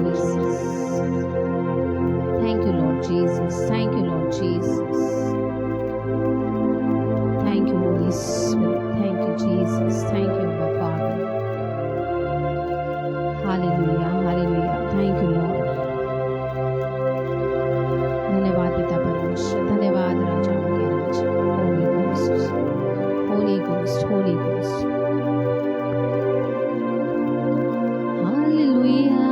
Jesus. Thank you, Lord Jesus. Thank you, Lord Jesus. Thank you, Holy Spirit. Thank you, Jesus. Thank you, our Father. Hallelujah. Hallelujah. Thank you, Lord. धन्यवाद पिता परमेश्वर, धन्यवाद राजाओं के राजा, Holy Ghost, Holy Ghost, Holy Ghost. Hallelujah.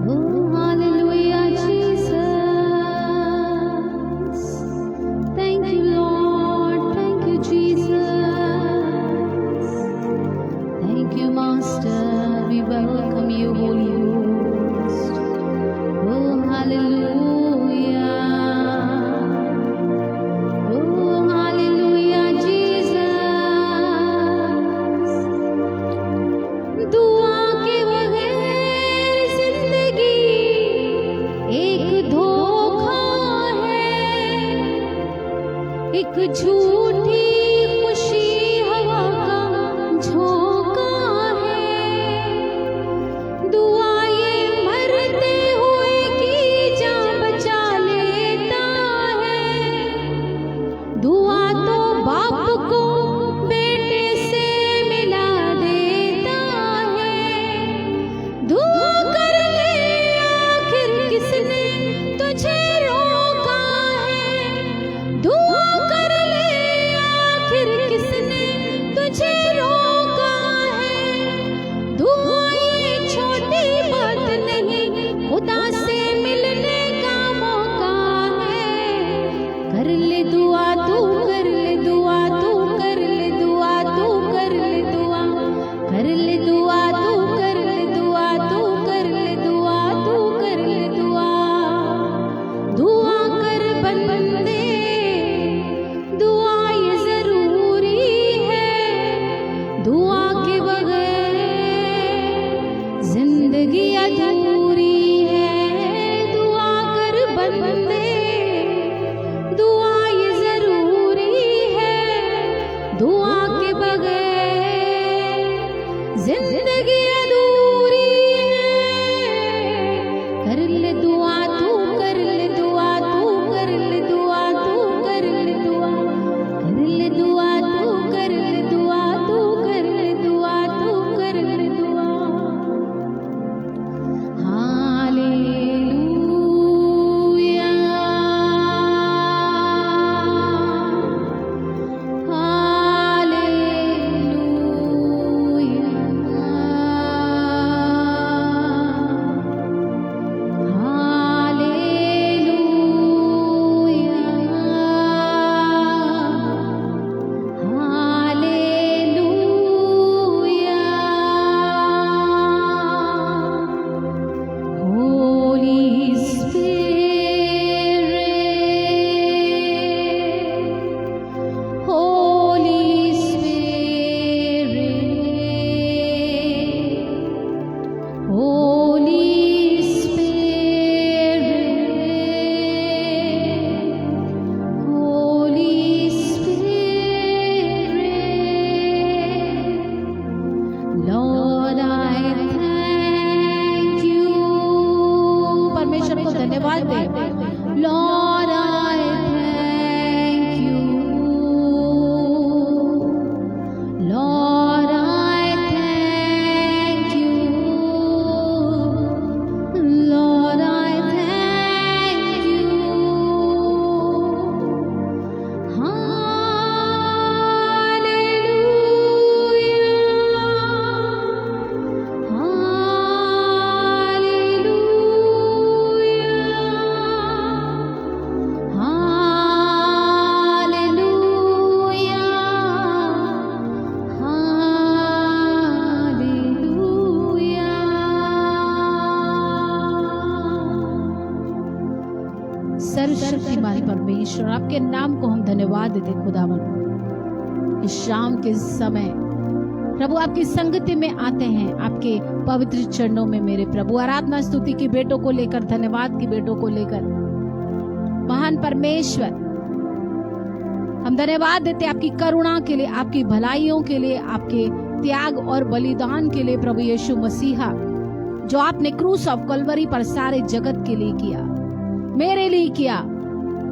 Oh, hallelujah, Jesus. Thank you, Lord. Thank you, Jesus. Thank you, Master. We welcome you, Holy Ghost. Oh, hallelujah. Oh, hallelujah, Jesus. दुआ के बगैर जिंदगी एक धोखा है, एक झूठी खुशी हवा का झोंका है। दुआ ये मरते हुए की जान बचा लेता है। दुआ तो बाप को बेटे से मिला देता है। दुआ कर ले आखिर किसने तुझे रोका है। दुआ कर ले आखिर किसने तुझे रोका है। दुआ ये छोटी बात नहीं, खुदा से मिलने का मौका है। कर ले दुआ तू, कर ले दुआ तू, कर ले दुआ तू, कर ले दुआ, कर ले दुआ तू, कर ले दुआ तू, कर ले दुआ तू, कर ले दुआ। दुआ कर बंदे, दुआ ये जरूरी है। दुआ के बगैर जिंदगी अधूरी है। दुआ कर बंदे, दुआ ये जरूरी है। दुआ के बगैर जिंदगी अधूरी है। कर ले दुआ तू, कर ले दुआ तू, कर ले दुआ तू, कर ले दुआ, कर ले दुआ तू, कर ले दुआ तू, कर ले दुआ तू, कर ले दुआ। Hallelujah, Holy Spirit, Holy Spirit, Holy Spirit, Holy Spirit. Lord, I thank you. परमेश्वर को धन्यवाद दे। Lord, I thank you. Lord, I thank you. Lord, I thank you. सर्वशक्तिमान परमेश्वर, आपके नाम को हम धन्यवाद देते खुदावन। इस शाम के समय प्रभु आपकी संगति में आते हैं, आपके पवित्र चरणों में मेरे प्रभु। आराधना स्तुति की बेटों को लेकर, धन्यवाद की बेटों को लेकर, महान परमेश्वर हम धन्यवाद देते हैं आपकी करुणा के लिए, आपकी भलाइयों के लिए, आपके त्याग और बलिदान के लिए प्रभु यीशु मसीहा, जो आपने क्रूस ऑफ कलवरी पर सारे जगत के लिए किया, मेरे लिए किया,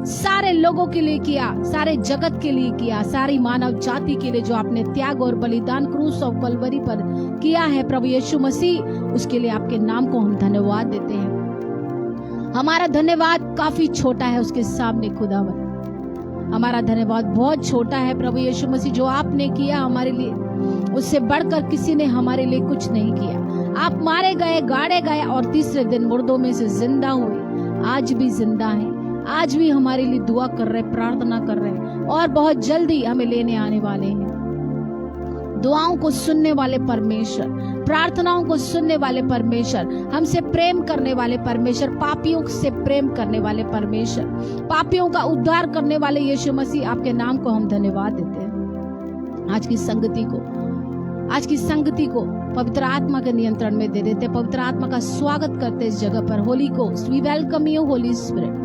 सारे लोगों के लिए किया, सारे जगत के लिए किया, सारी मानव जाति के लिए जो आपने त्याग और बलिदान क्रूस ऑफ कलवरी पर किया है प्रभु यीशु मसीह, उसके लिए आपके नाम को हम धन्यवाद देते हैं। हमारा धन्यवाद काफी छोटा है उसके सामने खुदावन, हमारा धन्यवाद बहुत छोटा है प्रभु यीशु मसीह, जो आपने किया हमारे लिए, उससे बढ़कर किसी ने हमारे लिए कुछ नहीं किया। आप मारे गए, गाड़े गए और तीसरे दिन मुर्दों में से जिंदा हुए, आज भी जिंदा हैं, आज भी हमारे लिए दुआ कर रहे, प्रार्थना कर रहे और बहुत जल्दी हमें लेने आने वाले हैं। दुआओं को सुनने वाले परमेश्वर, प्रार्थनाओं को सुनने वाले परमेश्वर, हमसे प्रेम करने वाले परमेश्वर, पापियों से प्रेम करने वाले परमेश्वर, पापियों का उद्धार करने वाले यीशु मसीह, आपके नाम को हम धन्यवाद देते हैं। आज की संगति को पवित्र आत्मा के नियंत्रण में दे देते, पवित्र आत्मा का स्वागत करते इस जगह पर। Holy ghost, we welcome you holy spirit,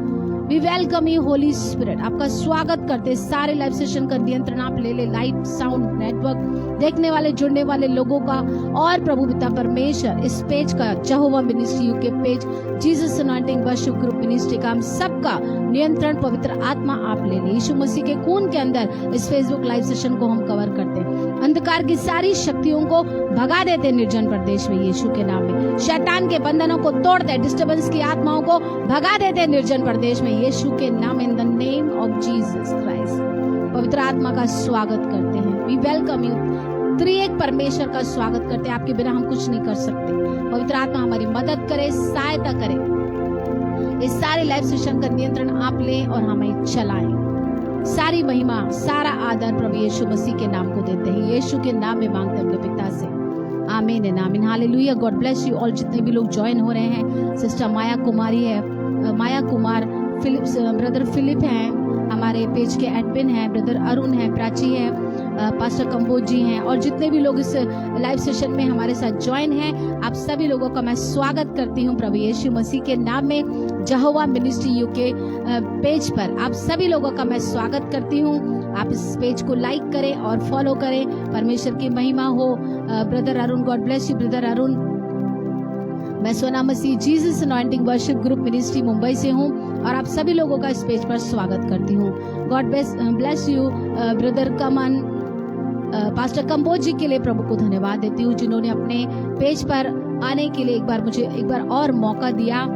we welcome you holy spirit. आपका स्वागत करते, सारे लाइव सेशन का नियंत्रण आप ले ले, लाइव साउंड नेटवर्क देखने वाले, जुड़ने वाले लोगों का, और प्रभु पिता परमेश्वर इस पेज का, जहोवा ministry UK page, Jesus anointing worship group ministry का, हम सबका नियंत्रण पवित्र आत्मा आप ले ले। यीशु मसीह के खून के अंदर इस फेसबुक लाइव सेशन को हम कवर करते हैं। अंधकार की सारी शक्तियों को भगा देते निर्जन प्रदेश में यीशु के नाम में। शैतान के बंधनों को तोड़ते, डिस्टर्बेंस की आत्माओं को भगा देते निर्जन प्रदेश में यीशु के नाम, इन the name of Jesus Christ. पवित्र आत्मा का स्वागत करते हैं, वी वेलकम यू। त्रिएक परमेश्वर का स्वागत करते हैं, आपके बिना हम कुछ नहीं कर सकते। पवित्र आत्मा हमारी मदद करे, सहायता करे, इस सारे लाइव सेशन का नियंत्रण आप लें और हमें चलाएं। सारी महिमा, सारा आदर प्रभु यीशु मसीह के नाम को देते हैं, यीशु के नाम में मांगते हैं अपने पिता से, amen and amen. Hallelujah, God bless you all. जितने भी लोग ज्वाइन हो रहे हैं, सिस्टर माया कुमारी है, माया कुमार, ब्रदर फिलिप हैं, हमारे पेज के एडमिन हैं, ब्रदर अरुण है, प्राची है, पास्टर कंबोज जी हैं, और जितने भी लोग इस लाइव सेशन में हमारे साथ ज्वाइन हैं, आप सभी लोगों का मैं स्वागत करती हूं प्रभु यीशु मसीह के नाम में। जहोवा मिनिस्ट्री यूके पेज पर आप सभी लोगों का मैं स्वागत करती हूं। आप इस पेज को लाइक करें और फॉलो करें, परमेश्वर की महिमा हो। Brother Arun, God bless you brother Arun. मैं Sona Masih, Jesus anointing worship group ministry Mumbai से हूं और आप सभी लोगों का इस पेज पर स्वागत करती हूं। God bless you brother Kaman. Pastor Kamboj ji के लिए प्रभु को धन्यवाद देती हूँ, जिन्होंने अपने पेज पर आने के लिए मुझे एक बार और मौका दिया।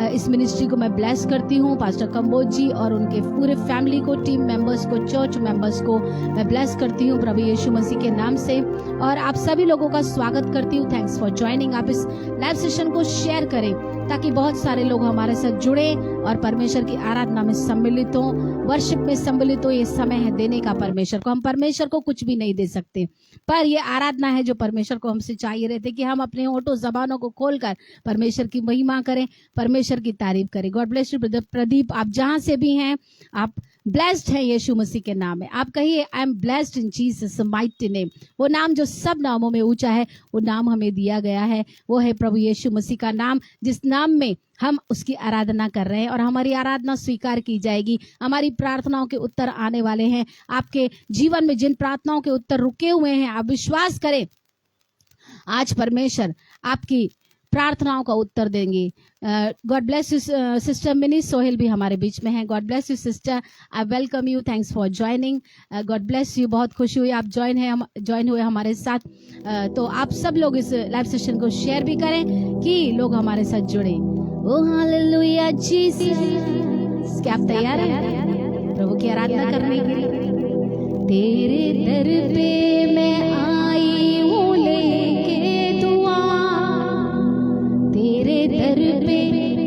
इस मिनिस्ट्री को मैं ब्लेस करती हूँ। पास्टर कंबोज जी और उनके पूरे फैमिली को, टीम मेंबर्स को, चर्च मेंबर्स को मैं ब्लेस करती हूँ प्रभु यीशु मसीह के नाम से, और आप सभी लोगों का स्वागत करती हूँ। Thanks for joining. आप इस लाइव सेशन को शेयर करें ताकि बहुत सारे लोग हमारे साथ जुड़े और परमेश्वर की आराधना में सम्मिलित हो, वर्शिप में सम्मिलित हो। ये समय है देने का परमेश्वर को। हम परमेश्वर को कुछ भी नहीं दे सकते, पर ये आराधना है जो परमेश्वर को हमसे चाहिए रहते कि हम अपने होठों जबानों को खोलकर परमेश्वर की महिमा करें, परमेश्वर की तारीफ करें। God bless you brother Pradeep, आप जहां से भी हैं आप ब्लेस्ड हैं यीशु मसीह के नाम में। आप कहिए I am blessed in Jesus mighty name. वो नाम जो सब नामों में ऊंचा है, वो नाम हमें दिया गया है, वो है प्रभु यीशु मसीह का नाम, जिस नाम में हम उसकी आराधना कर रहे हैं और हमारी आराधना स्वीकार की जाएगी। हमारी प्रार्थनाओं के उत्तर आने वाले हैं। आपके जीवन में जिन प्रार्थनाओं के उत्तर रुके हुए हैं, आप विश्वास करें आज परमेश्वर आपकी प्रार्थनाओं का उत्तर देंगे। God bless you sister mini Sohail भी हमारे बीच में है। God bless you sister, I welcome you, thanks for joining. God bless you, बहुत खुशी हुई आप ज्वाइन हुए हमारे साथ। तो आप सब लोग इस लाइव सेशन को शेयर भी करें कि लोग हमारे साथ जुड़े। ओ हालेलुया जीसस। क्या आप तैयार हैं प्रभु की आराधना करने के लिए? तेरे दर पे मैं आई हूँ लेके दुआ, तेरे दर पे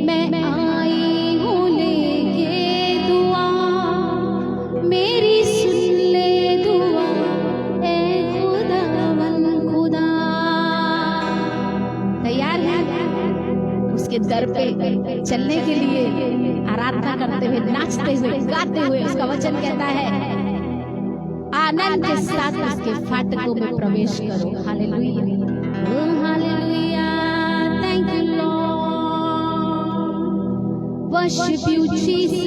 मैं आई हूँ लेके दुआ, मेरी सुन ले दुआ ए खुदावन खुदा। तैयार है उसके दर पे चलने के लिए, आराधना करते हुए, नाचते हुए, गाते हुए? उसका वचन कहता है आनंद के साथ उसके फाटकों में प्रवेश करो। Hallelujah, hallelujah, thank you Lord, worship you Jesus.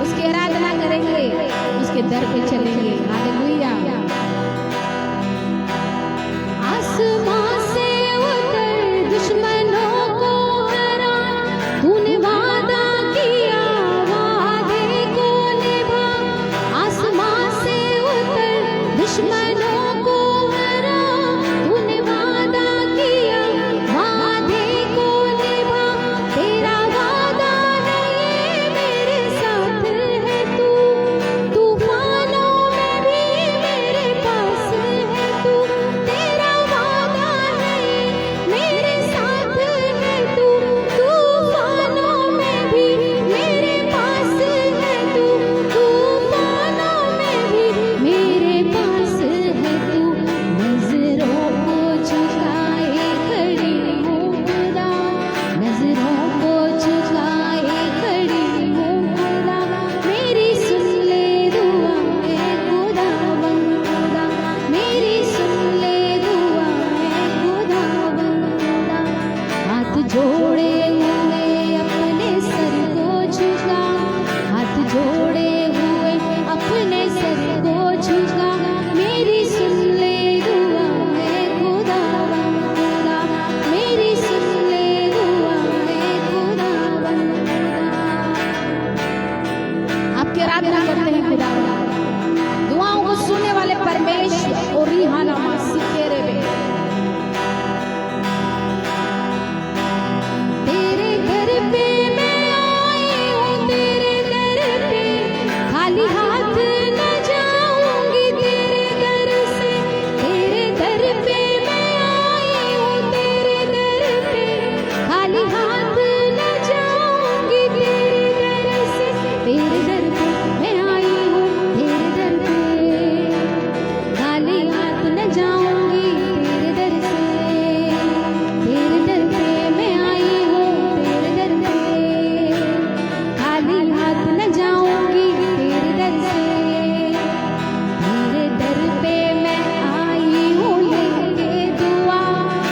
उसकी आराधना करेंगे, उसके दर पे चलेंगे। हालेलुया। आसमां से उतर दुश्मनों को हरा, तूने वादा किया वादे को निभा। आसमां से उतर दुश्मनों को हरा, तूने वादा किया वादे को निभा। तेरा वादा नहीं मेरे साथ है तू, तूफानों में भी मेरे पास है तू। तेरा वादा नहीं मेरे साथ है तू, तूफानों में भी मेरे पास है तू। तूफानों में भी मेरे पास है तू। नजरों को झुकाए खड़ी हूँ खुदा, नजरों को झुकाए खड़ी हूँ खुदा। मेरी सुन ले दुआ है खुदावन खुदा, मेरी सुन ले दुआ है खुदावन खुदा। हाथ जोड़े हुए अपने सर को झुका, हाथ जोड़े हुए अपने सर को झुका। मेरी सुन ले दुआ है खुदावन खुदा, मेरी सुन ले दुआ है खुदावन खुदा। आपकी आराधना करते हैं खुदा, दुआओं को सुनने वाले परमेश्वर। और रिहाना मासी तेरे बे तेरे दर पे मैं आई हूँ, तेरे दर पे खाली हाथ न जाऊंगी तेरे दर से। तेरे दर पे मैं आई हूँ, तेरे दर पे खाली हाथ न जाऊंगी तेरे दर से। तेरे दर पे मैं आई हूँ, तेरे दर पे खाली हाथ न जाऊंगी तेरे दर से। तेरे दर पे मैं आई हूँ, तेरे दर पे खाली हाथ न जाऊंगी तेरे दर से। तेरे दर पे मैं आई हूँ लेके दुआ,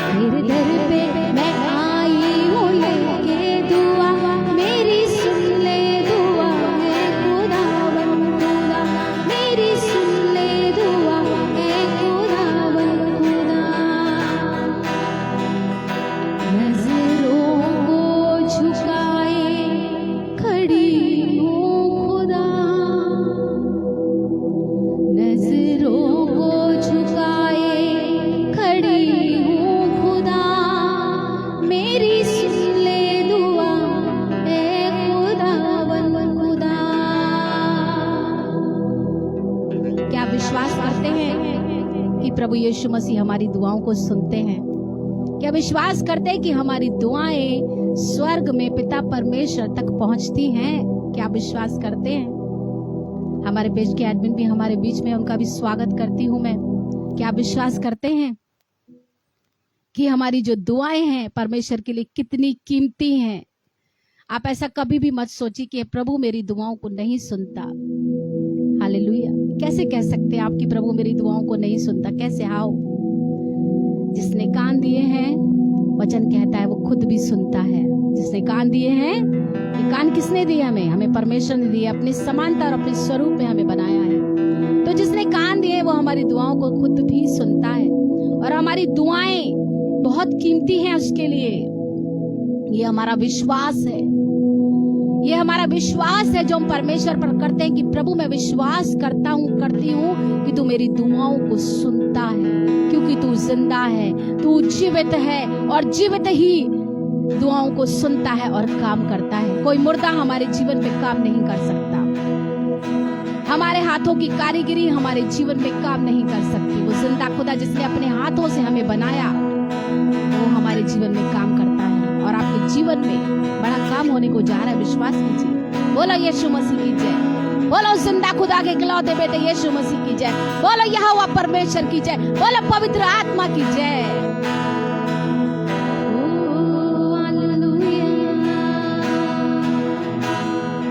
तेरे दर पे मैं आई हूँ लेके दुआ। मेरी सुन ले दुआ है खुदावन खुदा, मेरी सुन ले दुआ है खुदावन खुदा। नजरों को झुकाए खड़ी हूँ खुदा, नजरों को झुकाए खड़ी हूँ खुदा। मेरी सुन ले दुआ है खुदावन खुदा। क्या विश्वास करते हैं कि प्रभु यीशु मसीह हमारी दुआओं को सुनते हैं? क्या विश्वास करते हैं कि हमारी दुआएं स्वर्ग में पिता परमेश्वर तक पहुंचती हैं? क्या विश्वास करते हैं? हमारे पेज के एडमिन भी हमारे बीच में, उनका भी स्वागत करती हूं मैं। क्या विश्वास करते हैं कि हमारी जो दुआएं हैं परमेश्वर के लिए कितनी कीमती हैं? आप ऐसा कभी भी मत सोचिए कि प्रभु मेरी दुआओं को नहीं सुनता। हालेलुया। कैसे कह सकते हैं आप कि प्रभु मेरी दुआओं को नहीं सुनता? कैसे? आओ, जिसने कान दिए हैं, वचन कहता है वो खुद भी सुनता है। जिसने कान दिए हैं, ये कान किसने दिए? हमें परमेश्वर ने दिए, अपनी समानता और अपने स्वरूप में हमें बनाया है। तो जिसने कान दिए वो हमारी दुआओं को खुद भी सुनता है, और हमारी दुआएं बहुत कीमती हैं उसके लिए। ये हमारा विश्वास है, ये हमारा विश्वास है जो हम परमेश्वर पर करते हैं कि प्रभु मैं विश्वास करता हूँ, करती हूँ कि तू मेरी दुआओं को सुनता है, क्योंकि तू जिंदा है, तू जीवित है, और जीवित ही दुआओं को सुनता है और काम करता है। कोई मुर्दा हमारे जीवन में काम नहीं कर सकता। हमारे हाथों की कारीगरी हमारे जीवन में काम नहीं कर सकती। वो जिंदा खुदा जिसने अपने हाथों से हमें बनाया, वो हमारे जीवन में काम करता है, और आपके जीवन में बड़ा काम होने को जा रहा है। विश्वास कीजिए। बोलो यीशु मसीह की जय, बोलो जिंदा खुदा के इकलौते बेटे यीशु मसीह की जय, बोलो यहोवा परमेश्वर की जय, बोलो पवित्र आत्मा की जय।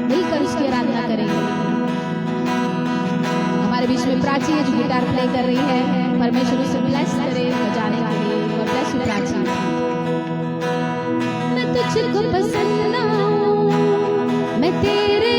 मिलकर उसकी आराधना करेंगे। हमारे बीच में प्राची है जो गिटार प्ले कर रही है। परमेश्वर उसे ब्लेस करे बजाने के लिए। और ब्लेस यू प्राची। मैं तुझको पसंद ना हूँ, मैं तेरे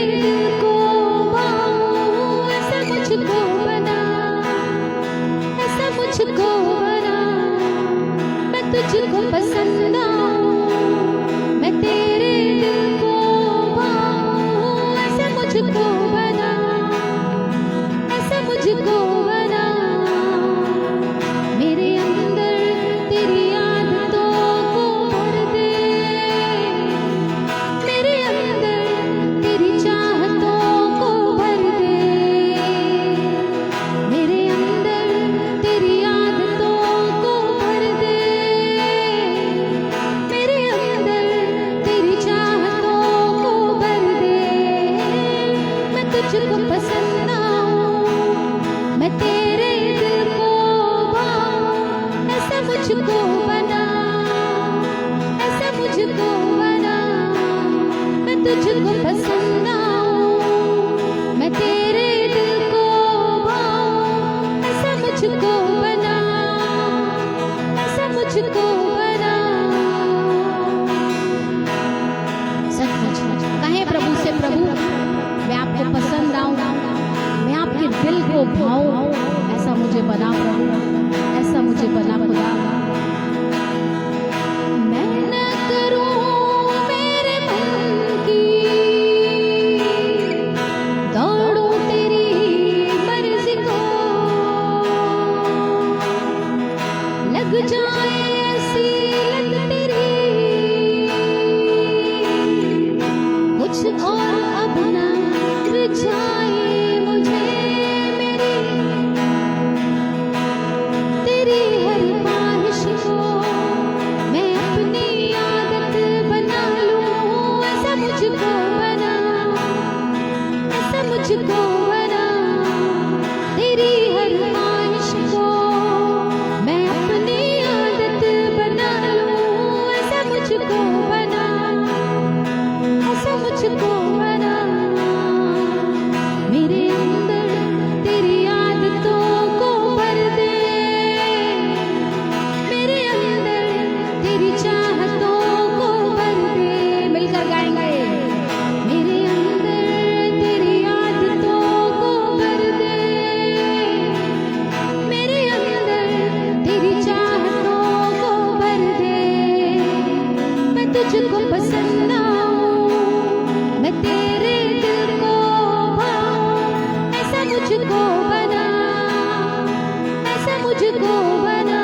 तुझको पसंद आऊं, मैं तेरे दिल को भाऊं, ऐसा मुझको बना, ऐसा मुझको बना। सचमुच कहे प्रभु से, प्रभु मैं आपको पसंद आऊं, मैं आपके दिल को भाऊं, ऐसा मुझे बना प्रभु, ऐसा मुझे बना खुदा। मैं न करूं मेरे मन की, दौड़ूं तेरी मर्जी को, लग जाए ऐसी लत तेरी, कुछ और अब न रिझाए मुझे मेरी, तेरी हर ख्वाहिश को मैं अपनी आदत बना लूं, ऐसा मुझको बना, ऐसा मुझको बना। तेरी हर ख्वाहिश को मैं अपनी आदत बना लूं, ऐसा मुझको बना, ऐसा मुझको बना। मेरे अंदर तेरी आदतों को भर दे, मेरे अंदर तेरी चाहतों को भर दे। मिलकर गाएंगे। मेरे अंदर तेरी आदतों को भर दे, मेरे अंदर तेरी चाहतों को भर दे। मैं तुझको पसंद आऊं, मैं तेरे दिल को भाऊं, ऐसा मुझको बना, ऐसा मुझको बना।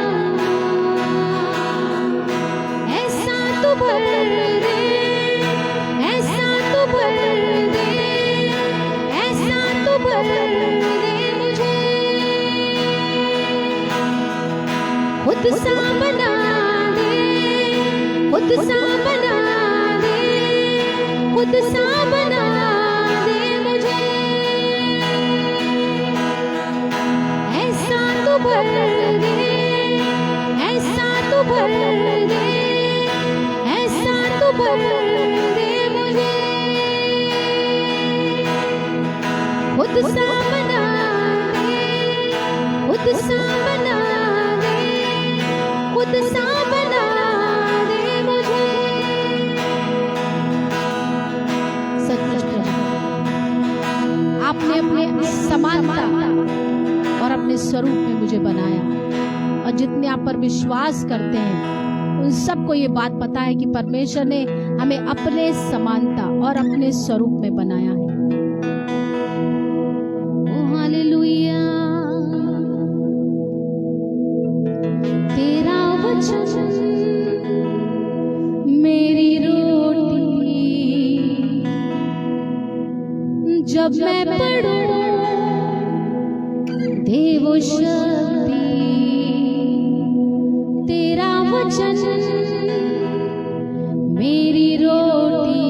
ऐसा तू भर दे, ऐसा तू भर दे, ऐसा तू भर दे मुझे, खुद सा बना दे, खुद सा बना दे, खुद सा बना दे मुझे। ऐसा तू भर दे, ऐसा तू भर दे, ऐसा तू भर दे मुझे, खुद सा बना दे, खुद सा बना दे, खुद सा बना दे मुझे। सचमुच प्रभु, आपने अपने समानता और अपने स्वरूप में मुझे बनाया, और जितने आप पर विश्वास करते हैं उन सबको ये बात पता है कि परमेश्वर ने हमें अपने समानता और अपने स्वरूप में बनाया है। ओ हालेलुया। तेरा वचन मेरी रोटी, जब मैं पढ़ूं देवो शक्ति, तेरा वचन मेरी रोटी,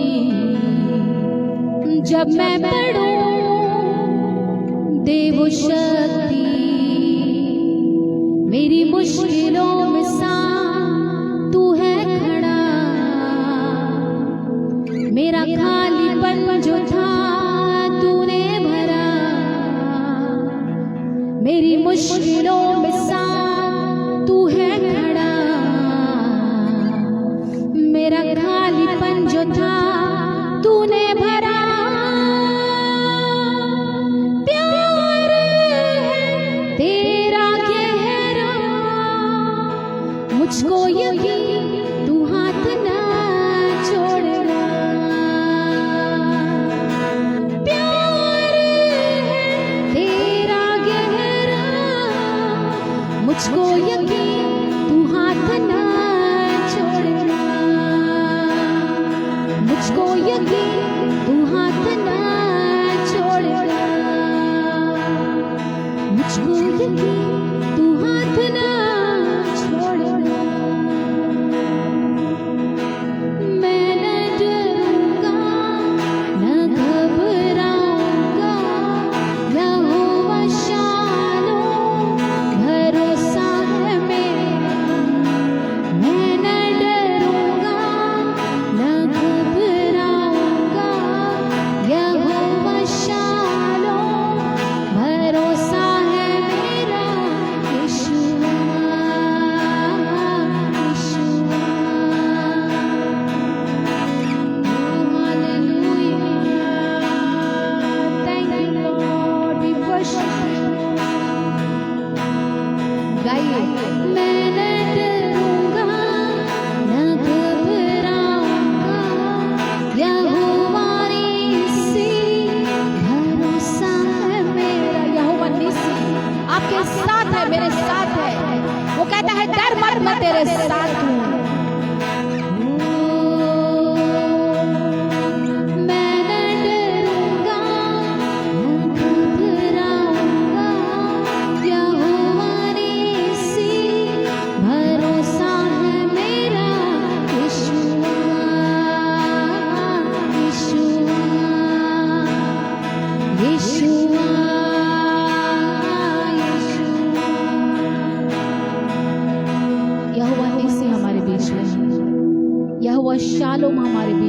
जब मैं पढ़ूं देवो शक्ति। मेरी मुश्किलों में सा तू है खड़ा, मेरा खालीपन जो था तूने भरा। मेरी मुश्किलों में सा तू है खड़ा, मेरा खालीपन जो था तूने भरा। प्यार है तेरा गहरा, मुझको यकीन तू हाथ ना छोड़ना। प्यार है तेरा गहरा, मुझको यकीन तू हाथ ना छोड़ना। मुझको यकीन तू हाथ ना छोड़ना। मुझको यकीन तू हाथ ना छोड़ना। मैं न डरूंगा न घबराऊंगा, यहोवा शालोम भरोसा है मेरा। मैं न डरूंगा न घबराऊंगा,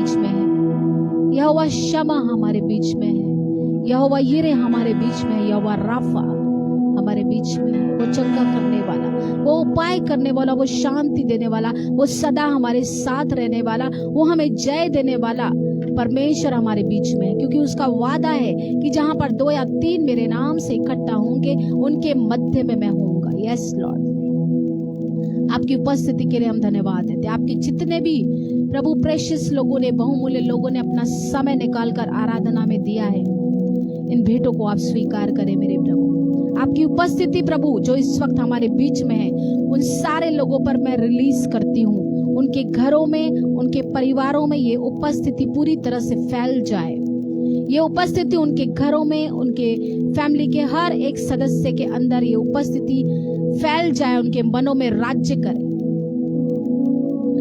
बीच में है, यहोवा शमा हमारे बीच में है, यहोवा यिरे हमारे बीच में है, यहोवा राफा हमारे बीच में है। वो चंगा करने वाला, वो उपाय करने वाला, वो शांति देने वाला, वो सदा हमारे साथ रहने वाला, वो हमें जय देने वाला परमेश्वर हमारे बीच में है। क्योंकि उसका वादा है कि जहां पर 2 या 3 मेरे नाम से इकट्ठा होंगे, उनके मध्य में मैं होऊंगा। यस लॉर्ड, आपकी उपस्थिति के लिए हम धन्यवाद देते हैं। आपके जितने भी प्रभु प्रेशियस लोगों ने, बहुमूल्य लोगों ने अपना समय निकालकर आराधना में दिया है, इन भेंटों को आप स्वीकार करें मेरे प्रभु। आपकी उपस्थिति प्रभु जो इस वक्त हमारे बीच में है, उन सारे लोगों पर मैं रिलीज करती हूँ। उनके घरों में, उनके परिवारों में ये उपस्थिति पूरी तरह से फैल जाए। ये उपस्थिति उनके घरों में, उनके फैमिली के हर एक सदस्य के अंदर ये उपस्थिति फैल जाए, उनके मनों में राज्य करे।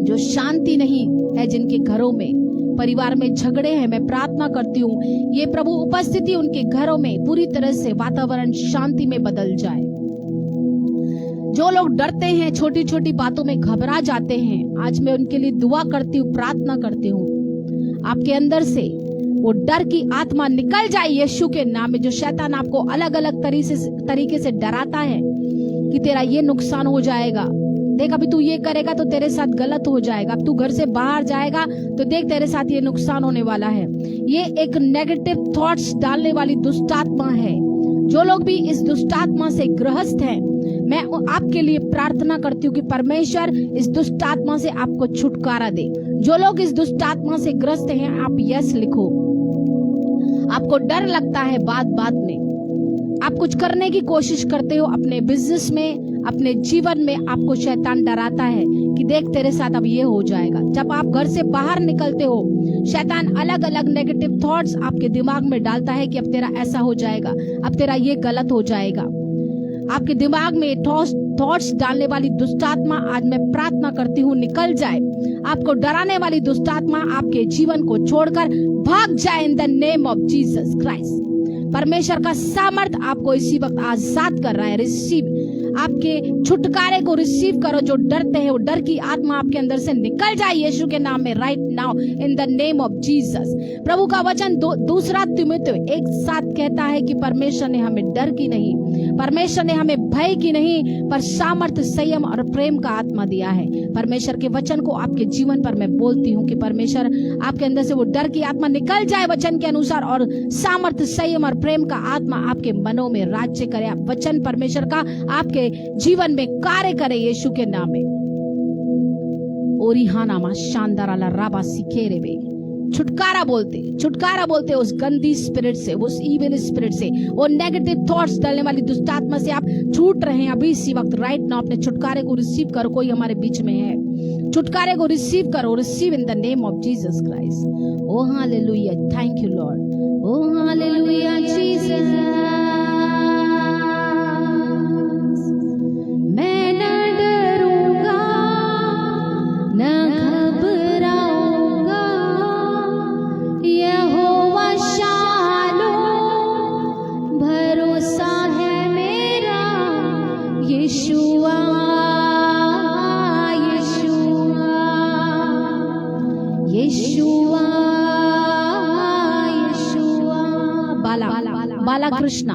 जो शांति नहीं है, जिनके घरों में, परिवार में झगड़े हैं, मैं प्रार्थना करती हूँ ये प्रभु उपस्थिति उनके घरों में पूरी तरह से वातावरण शांति में बदल जाए। जो लोग डरते हैं, छोटी छोटी बातों में घबरा जाते हैं, आज मैं उनके लिए दुआ करती हूँ, प्रार्थना करती हूँ, आपके अंदर से वो डर की आत्मा निकल जाए यीशु के नाम में। जो शैतान आपको अलग अलग तरीके से डराता है कि तेरा ये नुकसान हो जाएगा, देख अभी तू ये करेगा तो तेरे साथ गलत हो जाएगा, अब तू घर से बाहर जाएगा तो देख तेरे साथ ये नुकसान होने वाला है, ये एक नेगेटिव थॉट्स डालने वाली दुष्ट आत्मा है। जो लोग भी इस दुष्ट आत्मा से ग्रस्त हैं, मैं आपके लिए प्रार्थना करती हूँ कि परमेश्वर इस दुष्ट आत्मा से आपको छुटकारा दे। जो लोग इस दुष्ट आत्मा से ग्रस्त हैं, आप यस लिखो। आपको डर लगता है बात बात में, आप कुछ करने की कोशिश करते हो अपने बिजनेस में, अपने जीवन में, आपको शैतान डराता है कि देख तेरे साथ अब ये हो जाएगा। जब आप घर से बाहर निकलते हो, शैतान अलग अलग नेगेटिव थॉट्स आपके दिमाग में डालता है कि अब तेरा ऐसा हो जाएगा, अब तेरा ये गलत हो जाएगा। आपके दिमाग में थॉट्स डालने वाली दुष्टात्मा, आज मैं प्रार्थना करती हूँ निकल जाए। आपको डराने वाली दुष्टात्मा आपके जीवन को छोड़कर भाग जाए in the name of Jesus Christ. परमेश्वर का सामर्थ आपको इसी वक्त आजाद कर रहा है। रिसीव, आपके छुटकारे को रिसीव करो। जो डरते हैं, वो डर की आत्मा आपके अंदर से निकल जाए यीशु के नाम में right now in the name of Jesus. प्रभु का वचन 2 तीमुथियुस 1 7 कहता है कि परमेश्वर ने हमें डर की नहीं, परमेश्वर ने हमें भय की नहीं, पर सामर्थ, संयम और प्रेम का आत्मा दिया है। परमेश्वर के वचन को आपके जीवन पर मैं बोलती हूँ कि परमेश्वर आपके अंदर से वो डर की आत्मा निकल जाए वचन के अनुसार, और सामर्थ, संयम और प्रेम का आत्मा आपके मनों में राज्य करे। आप वचन परमेश्वर का आपके जीवन में कार्य करे यीशु के नाम में। ओरिहाना मा शानदाराला राबा सिखेरे बे, छुटकारा बोलते उस गंदी स्पिरिट से, उस इविल स्पिरिट से, वो नेगेटिव थॉट्स डालने वाली दुष्टात्मा से आप छूट रहे हैं अभी इसी वक्त राइट नाउ। अपने छुटकारे को रिसीव करो। कोई हमारे बीच में है, छुटकारे को रिसीव करो। Receive in the name of Jesus Christ. Oh hallelujah, thank you Lord. Oh hallelujah Jesus. मैं न डरूंगा, न घबराऊंगा, यहोवा शालो भरोसा है मेरा। यीशुआ यीशुआ यीशुआ यीशुआ। बाला कृष्णा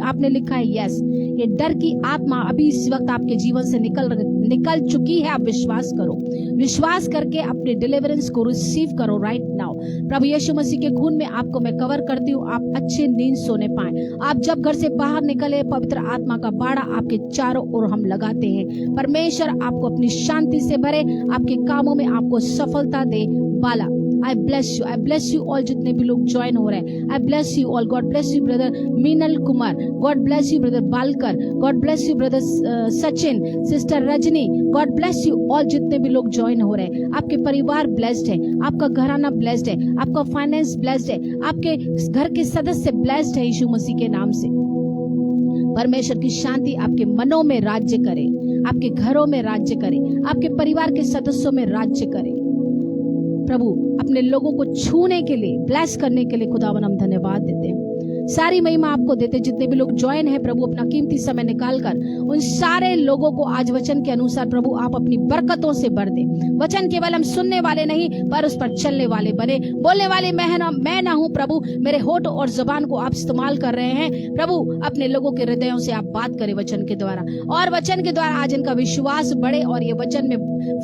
आपने लिखा है यस। ये डर की आत्मा अभी इस वक्त आपके जीवन से निकल चुकी है। आप विश्वास करो, विश्वास करके अपने डिलीवरेंस को रिसीव करो राइट नाउ। प्रभु यीशु मसीह के खून में आपको मैं कवर करती हूँ। आप अच्छे नींद सोने पाए। आप जब घर से बाहर निकले, पवित्र आत्मा का बाड़ा आपके चारों ओर हम लगाते हैं। परमेश्वर आपको अपनी शांति से भरे, आपके कामों में आपको सफलता दे। बाला I bless you all जितने भी लोग ज्वाइन हो रहे हैं। I bless you all. God bless you brother Meenal Kumar, God bless you brother Walkar, God bless you brother Sachin, sister Rajni, God bless you all जितने भी लोग ज्वाइन हो रहे हैं। आपके परिवार ब्लेस्ड है, आपका घराना ब्लेस्ड है, आपका फाइनेंस ब्लेस्ड है, आपके घर के सदस्य ब्लेस्ड है यीशु मसीह के नाम से। परमेश्वर की शांति आपके मनों में राज्य करे, आपके घरों में राज्य करे, आपके परिवार के सदस्यों में राज्य करे। प्रभु अपने लोगों को छूने के लिए, ब्लेस करने के लिए खुदावन हम धन्यवाद देते हैं। सारी महिमा आपको देते। जितने भी लोग ज्वाइन है प्रभु, अपना कीमती समय निकालकर उन सारे लोगों को आज वचन के अनुसार प्रभु आप अपनी बरकतों से भर दे। वचन केवल हम सुनने वाले नहीं पर उस पर चलने वाले बने। बोलने वाले मैं ना हूं प्रभु, मेरे होठ और जुबान को आप इस्तेमाल कर रहे हैं प्रभु। अपने लोगों के हृदयों से आप बात करें वचन के द्वारा, और वचन के द्वारा आज इनका विश्वास बढ़े और ये वचन में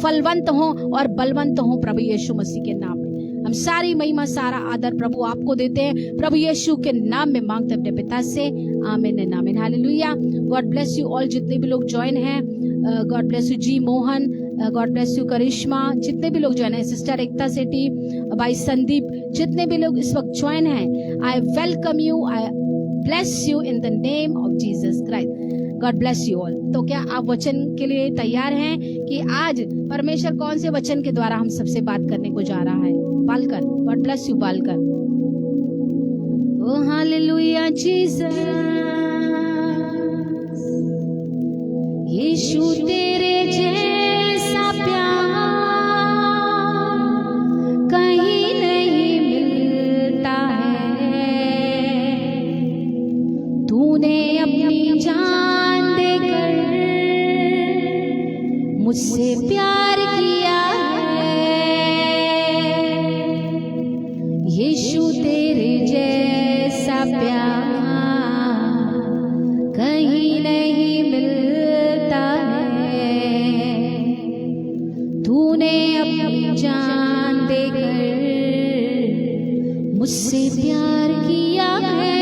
फलवंत हो और बलवंत हो प्रभु यीशु मसीह के नाम में। हम सारी महिमा सारा आदर प्रभु आपको देते हैं, प्रभु यीशु के नाम में मांगते अपने पिता से, amen and amen. Hallelujah. God bless you all, जितने भी लोग ज्वाइन हैं। God bless you G Mohan, God bless you Karishma, जितने भी लोग ज्वाइन है, सिस्टर एकता सेठी, भाई संदीप, जितने भी लोग इस वक्त ज्वाइन हैं, I welcome you, I bless you in the name of Jesus Christ. God bless you all. तो क्या आप वचन के लिए तैयार हैं कि आज परमेश्वर कौन से वचन के द्वारा हम सबसे बात करने को जा रहा है? Balkar, God bless you Balkar. Oh hallelujah Jesus, Yeshu तेरे जैसा प्यार कहीं नहीं मिलता है। तूने अपनी जान देकर मुझसे प्यार किया है। यीशु तेरे जैसा प्यार कहीं नहीं मिलता है। तूने अपनी जान देकर मुझसे प्यार किया है।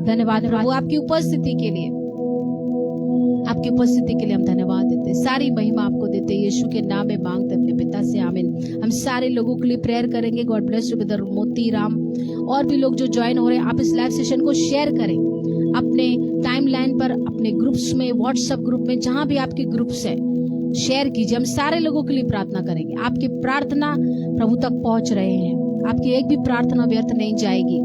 धन्यवाद प्रभु आपकी उपस्थिति के लिए, आपकी उपस्थिति के लिए हम धन्यवाद देते, सारी महिमा आपको देते, यीशु के नाम में मांगते अपने पिता से, आमीन। हम सारे लोगों के लिए प्रेयर करेंगे। गॉड ब्लेस यू ब्रदर मोती राम, और भी लोग जो ज्वाइन हो रहे हैं, आप इस लाइव सेशन को शेयर करें अपने टाइमलाइन पर, अपने ग्रुप्स में, व्हाट्सएप ग्रुप में, जहां भी आपके ग्रुप्स है, शेयर कीजिए। हम सारे लोगों के लिए प्रार्थना करेंगे। आपकी प्रार्थना प्रभु तक पहुंच रहे हैं, आपकी एक भी प्रार्थना व्यर्थ नहीं जाएगी।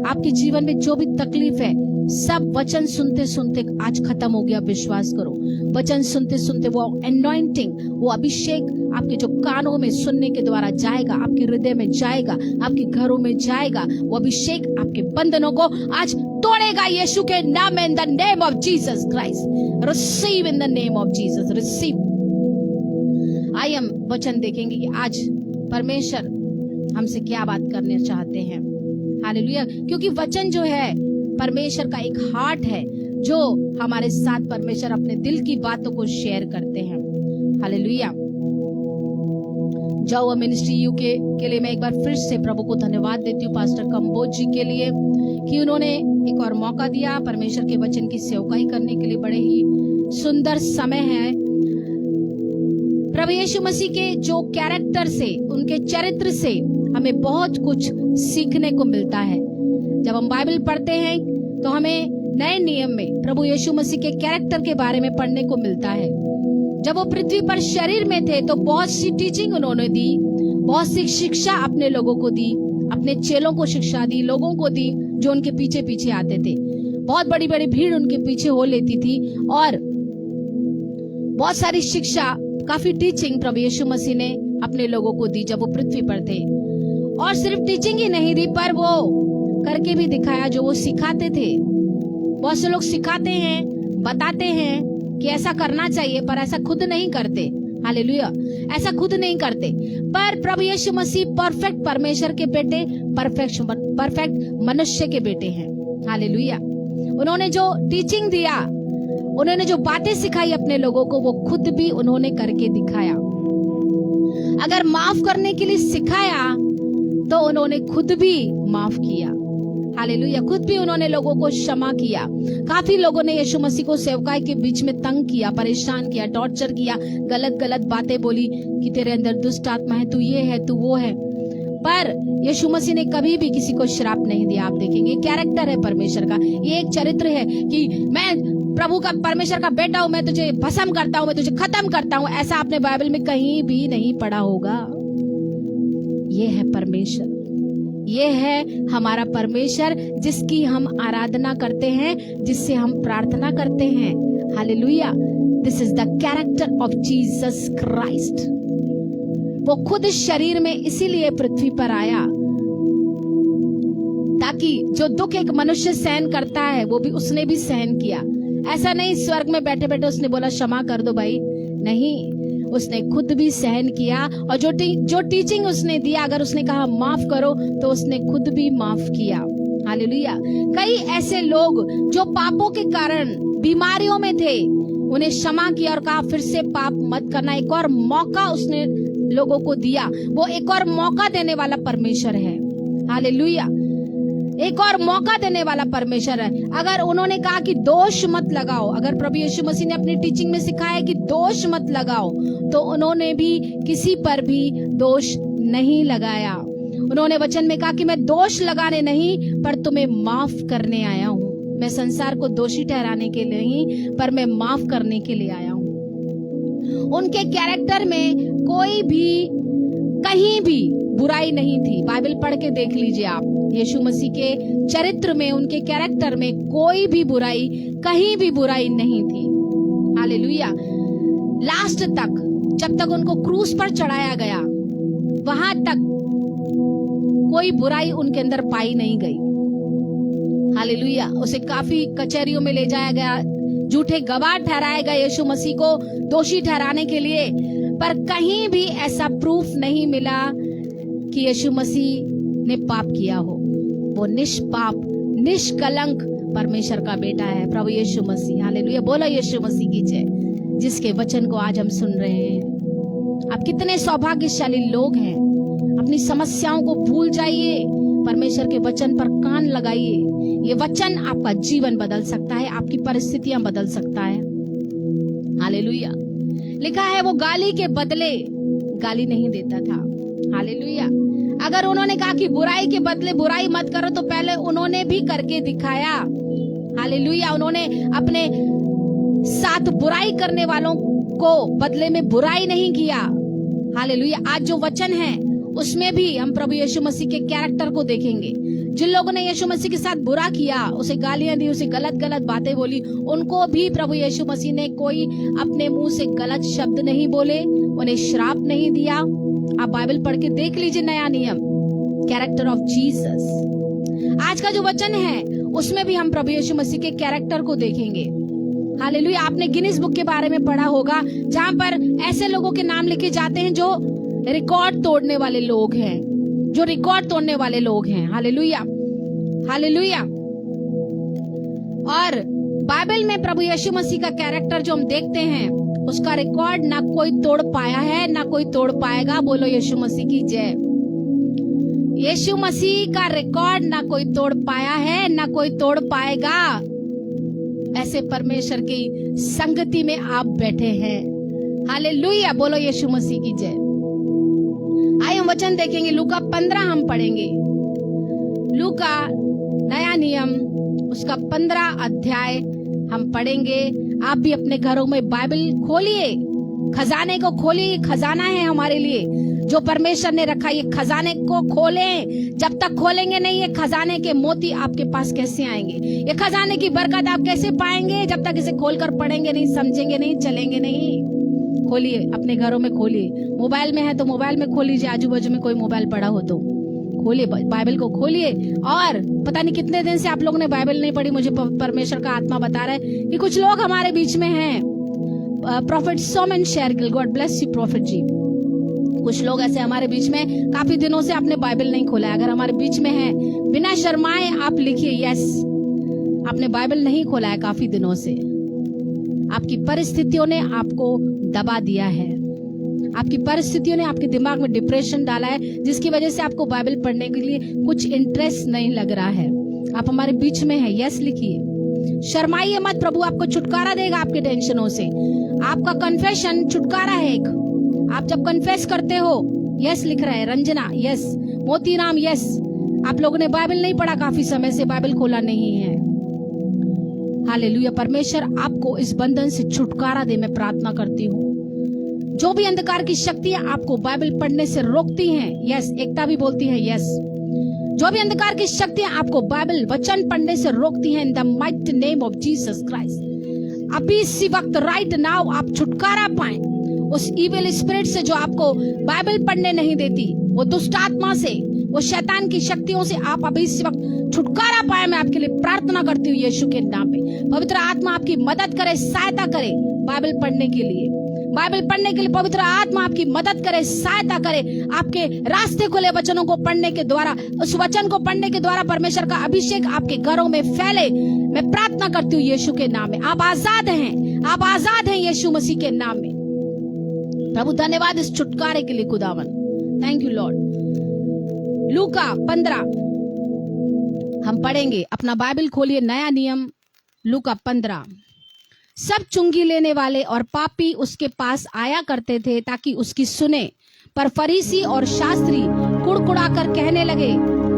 आपके जीवन में जो भी तकलीफ है, सब वचन सुनते सुनते आज खत्म हो गया, विश्वास करो। वचन सुनते सुनते वो एनॉइंटिंग, वो अभिषेक आपके जो कानों में सुनने के द्वारा जाएगा, आपके हृदय में जाएगा, आपके घरों में जाएगा। वो अभिषेक आपके बंधनों को आज तोड़ेगा यीशु के नाम में, in the name of Jesus Christ. Receive in the name of Jesus, receive. आइए हम वचन देखेंगे कि आज परमेश्वर हमसे क्या बात करने चाहते हैं। हालेलुया। क्योंकि वचन जो है परमेश्वर का एक हार्ट है, जो हमारे साथ परमेश्वर अपने दिल की बातों को शेयर करते हैं। हालेलुया। जाओ मिनिस्ट्री यूके के लिए मैं एक बार फिर से प्रभु को धन्यवाद देती हूँ, पास्टर कंबोज जी के लिए, कि उन्होंने एक और मौका दिया परमेश्वर के वचन की सेवकाई करने के लिए। बड़े ही सुंदर समय है। प्रभु यीशु मसीह के जो कैरेक्टर से, उनके चरित्र से हमें बहुत कुछ सीखने को मिलता है। जब हम बाइबल पढ़ते हैं तो हमें नए नियम में प्रभु यीशु मसीह के कैरेक्टर के बारे में पढ़ने को मिलता है। जब वो पृथ्वी पर शरीर में थे तो बहुत सी टीचिंग उन्होंने दी, बहुत सी शिक्षा अपने लोगों को दी, अपने चेलों को शिक्षा दी, लोगों को दी जो उनके पीछे पीछे आते थे। बहुत बड़ी बड़ी भीड़ उनके पीछे हो लेती थी और बहुत सारी शिक्षा, काफी टीचिंग प्रभु यीशु मसीह ने अपने लोगों को दी जब वो पृथ्वी पर थे। और सिर्फ टीचिंग ही नहीं दी, पर वो करके भी दिखाया जो वो सिखाते थे। बहुत से लोग सिखाते हैं, बताते हैं कि ऐसा करना चाहिए, पर ऐसा खुद नहीं करते। हालेलुया। ऐसा खुद नहीं करते। पर प्रभु यीशु मसीह परफेक्ट परमेश्वर के बेटे, परफेक्ट मनुष्य के बेटे हैं। हालेलुया। उन्होंने जो टीचिंग दिया, उन्होंने जो बातें सिखाई अपने लोगों को, वो खुद भी उन्होंने करके दिखाया। अगर माफ करने के लिए सिखाया तो उन्होंने खुद भी माफ किया। हालेलुया, खुद भी उन्होंने लोगों को क्षमा किया। काफी लोगों ने यीशु मसीह को सेवकाई के बीच में तंग किया, परेशान किया, टॉर्चर किया, गलत गलत बातें बोली कि तेरे अंदर दुष्ट आत्मा है, तू ये है, तू वो है। पर यीशु मसीह ने कभी भी किसी को श्राप नहीं दिया। आप देखेंगे कैरेक्टर है परमेश्वर का, ये एक चरित्र है कि मैं प्रभु का, परमेश्वर का बेटा हूं, मैं तुझे भस्म करता हूं, मैं तुझे खत्म करता हूं। ऐसा आपने बाइबल में कहीं भी नहीं पढ़ा होगा। ये है परमेश्वर, ये है हमारा परमेश्वर जिसकी हम आराधना करते हैं, जिससे हम प्रार्थना करते हैं। Hallelujah, this is the character of Jesus Christ. वो खुद इस शरीर में इसीलिए पृथ्वी पर आया ताकि जो दुख एक मनुष्य सहन करता है वो भी उसने भी सहन किया। ऐसा नहीं स्वर्ग में बैठे बैठे उसने बोला क्षमा कर दो भाई, नहीं, उसने खुद भी सहन किया। और जो टीचिंग उसने दिया, अगर उसने कहा माफ करो तो उसने खुद भी माफ किया। हालेलुया। कई ऐसे लोग जो पापों के कारण बीमारियों में थे, उन्हें क्षमा किया और कहा फिर से पाप मत करना। एक और मौका उसने लोगों को दिया। वो एक और मौका देने वाला परमेश्वर है। हालेलुया, एक और मौका देने वाला परमेश्वर है। अगर उन्होंने कहा कि दोष मत लगाओ, अगर प्रभु यीशु मसीह ने अपनी टीचिंग में सिखाया कि दोष मत लगाओ, तो उन्होंने भी किसी पर भी दोष नहीं लगाया। उन्होंने वचन में कहा कि मैं दोष लगाने नहीं पर तुम्हें माफ करने आया हूँ। मैं संसार को दोषी ठहराने के लिए नहीं पर मैं माफ करने के लिए आया हूँ। उनके कैरेक्टर में कोई भी कहीं भी बुराई नहीं थी। बाइबल पढ़ के देख लीजिए आप, यीशु मसीह के चरित्र में, उनके कैरेक्टर में कोई भी बुराई, कहीं भी बुराई नहीं थी। हालेलुया। लास्ट तक, जब तक उनको क्रूस पर चढ़ाया गया, वहां तक कोई बुराई उनके अंदर पाई नहीं गई। हालेलुया। उसे काफी कचहरियों में ले जाया गया, झूठे गवाह ठहराया गया यीशु मसीह को दोषी ठहराने के लिए, पर कहीं भी ऐसा प्रूफ नहीं मिला कि यीशु मसीह ने पाप किया हो। वो निष्पाप, निष्कलंक परमेश्वर का बेटा है प्रभु यीशु मसीह। हालेलुया, बोलो यीशु मसीह की जय। जिसके वचन को आज हम सुन रहे हैं। आप कितने सौभाग्यशाली लोग हैं। अपनी समस्याओं को भूल जाइए, परमेश्वर के वचन पर कान लगाइए। ये वचन आपका जीवन बदल सकता है, आपकी परिस्थितियां बदल सकता है। हालेलुया। लिखा है वो गाली के बदले गाली नहीं देता था। हालेलुया। अगर उन्होंने कहा कि बुराई के बदले बुराई मत करो, तो पहले उन्होंने भी करके दिखाया। हालेलुया। उन्होंने अपने साथ बुराई करने वालों को बदले में बुराई नहीं किया। हालेलुया। आज जो वचन है उसमें भी हम प्रभु यीशु मसीह के कैरेक्टर को देखेंगे। जिन लोगों ने यीशु मसीह के साथ बुरा किया, उसे गालियां दी, उसे गलत गलत बातें बोली, उनको भी प्रभु यीशु मसीह ने कोई अपने मुंह से गलत शब्द नहीं बोले, उन्हें श्राप नहीं दिया। आप बाइबल पढ़ के देख लीजिए, नया नियम, कैरेक्टर ऑफ जीसस। आज का जो वचन है उसमें भी हम प्रभु यीशु मसीह के कैरेक्टर को देखेंगे। हालेलुया। आपने गिनीज बुक के बारे में पढ़ा होगा, जहां पर ऐसे लोगों के नाम लिखे जाते हैं जो रिकॉर्ड तोड़ने वाले लोग हैं, जो रिकॉर्ड तोड़ने वाले लोग हैं। Hallelujah, hallelujah. और बाइबल में प्रभु यीशु मसीह का कैरेक्टर जो हम देखते हैं, उसका रिकॉर्ड ना कोई तोड़ पाया है, ना कोई तोड़ पाएगा। बोलो यीशु मसीह की जय। यीशु मसीह का रिकॉर्ड ना कोई तोड़ पाया है, ना कोई तोड़ पाएगा। ऐसे परमेश्वर की संगति में आप बैठे हैं। हालेलुया, बोलो यीशु मसीह की जय। आइए हम वचन देखेंगे, लूका 15 हम पढ़ेंगे। लूका नया नियम उसका 15 अध्याय हम पढ़ेंगे। आप भी अपने घरों में बाइबल खोलिए, खजाने को खोलिए। खजाना है हमारे लिए जो परमेश्वर ने रखा, ये खजाने को खोलें। जब तक खोलेंगे नहीं, ये खजाने के मोती आपके पास कैसे आएंगे? ये खजाने की बरकत आप कैसे पाएंगे जब तक इसे खोलकर पढ़ेंगे नहीं, समझेंगे नहीं, चलेंगे नहीं? खोलिए, अपने घरों में खोलिए। मोबाइल में है तो मोबाइल में खोल लीजिए, आजू बाजू में कोई मोबाइल पड़ा हो तो खोलिए, बाइबल को खोलिए। और पता नहीं कितने दिन से आप लोगों ने बाइबल नहीं पढ़ी। मुझे परमेश्वर का आत्मा बता रहा है कि कुछ लोग हमारे बीच में हैं। Prophet Soman Shergill, God bless you prophet ji. कुछ लोग ऐसे हमारे बीच में काफी दिनों से आपने बाइबल नहीं खोला है। अगर हमारे बीच में है, बिना शर्माए आप लिखिए यस, आपने बाइबल नहीं खोला है काफी दिनों से। आपकी परिस्थितियों ने आपको दबा दिया है। आपकी परिस्थितियों ने आपके दिमाग में डिप्रेशन डाला है, जिसकी वजह से आपको बाइबल पढ़ने के लिए कुछ इंटरेस्ट नहीं लग रहा है। आप हमारे बीच में हैं, यस लिखिए। शर्माइए मत, प्रभु आपको छुटकारा देगा आपके टेंशनों से। आपका कन्फेशन छुटकारा है एक। आप जब कन्फेस करते हो, यस लिख रहा है रंजना, यस मोतीराम, यस। आप लोगों ने बाइबल नहीं पढ़ा, काफी समय से बाइबल खोला नहीं है। हालेलुया। परमेश्वर आपको इस बंधन से छुटकारा दे, मैं प्रार्थना करती हूँ। जो भी अंधकार की शक्तियां आपको बाइबल पढ़ने से रोकती हैं, यस, एकता भी बोलती है यस। जो भी अंधकार की शक्तियां आपको बाइबल वचन पढ़ने से रोकती हैं, in the mighty name of Jesus Christ, अभी इसी वक्त राइट नाउ आप छुटकारा पाएं उस इविल स्पिरिट से जो आपको बाइबल पढ़ने नहीं देती, वो दुष्ट आत्मा से, वो शैतान की शक्तियों से आप अभी इस वक्त छुटकारा पाए। मैं आपके लिए प्रार्थना करती हूँ यीशु के नाम में। पवित्र आत्मा आपकी मदद करे, सहायता करे बाइबल पढ़ने के लिए। बाइबल पढ़ने के लिए पवित्र आत्मा आपकी मदद करे, सहायता करे, आपके रास्ते खुले वचनों को पढ़ने के द्वारा, उस वचन को पढ़ने के द्वारा परमेश्वर का अभिषेक आपके घरों में फैले। मैं प्रार्थना करती हूँ यीशु के नाम में। आप आजाद हैं, आप आजाद हैं यीशु मसीह के नाम में। प्रभु धन्यवाद इस छुटकारे के लिए खुदावन, थैंक यू लॉर्ड। लूका 15 हम पढ़ेंगे। अपना बाइबल खोलिए, नया नियम लूका 15। सब चुंगी लेने वाले और पापी उसके पास आया करते थे ताकि उसकी सुने, पर फरीसी और शास्त्री कुड़कुड़ा कर कहने लगे,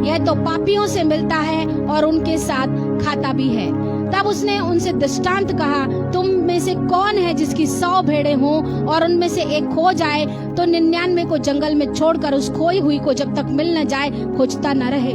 यह तो पापियों से मिलता है और उनके साथ खाता भी है। तब उसने उनसे दृष्टांत कहा, तुम में से कौन है जिसकी 100 भेड़ें हों और उनमें से एक खो जाए तो 99 को जंगल में छोड़कर उस खोई हुई को जब तक मिल न जाए खोजता न रहे,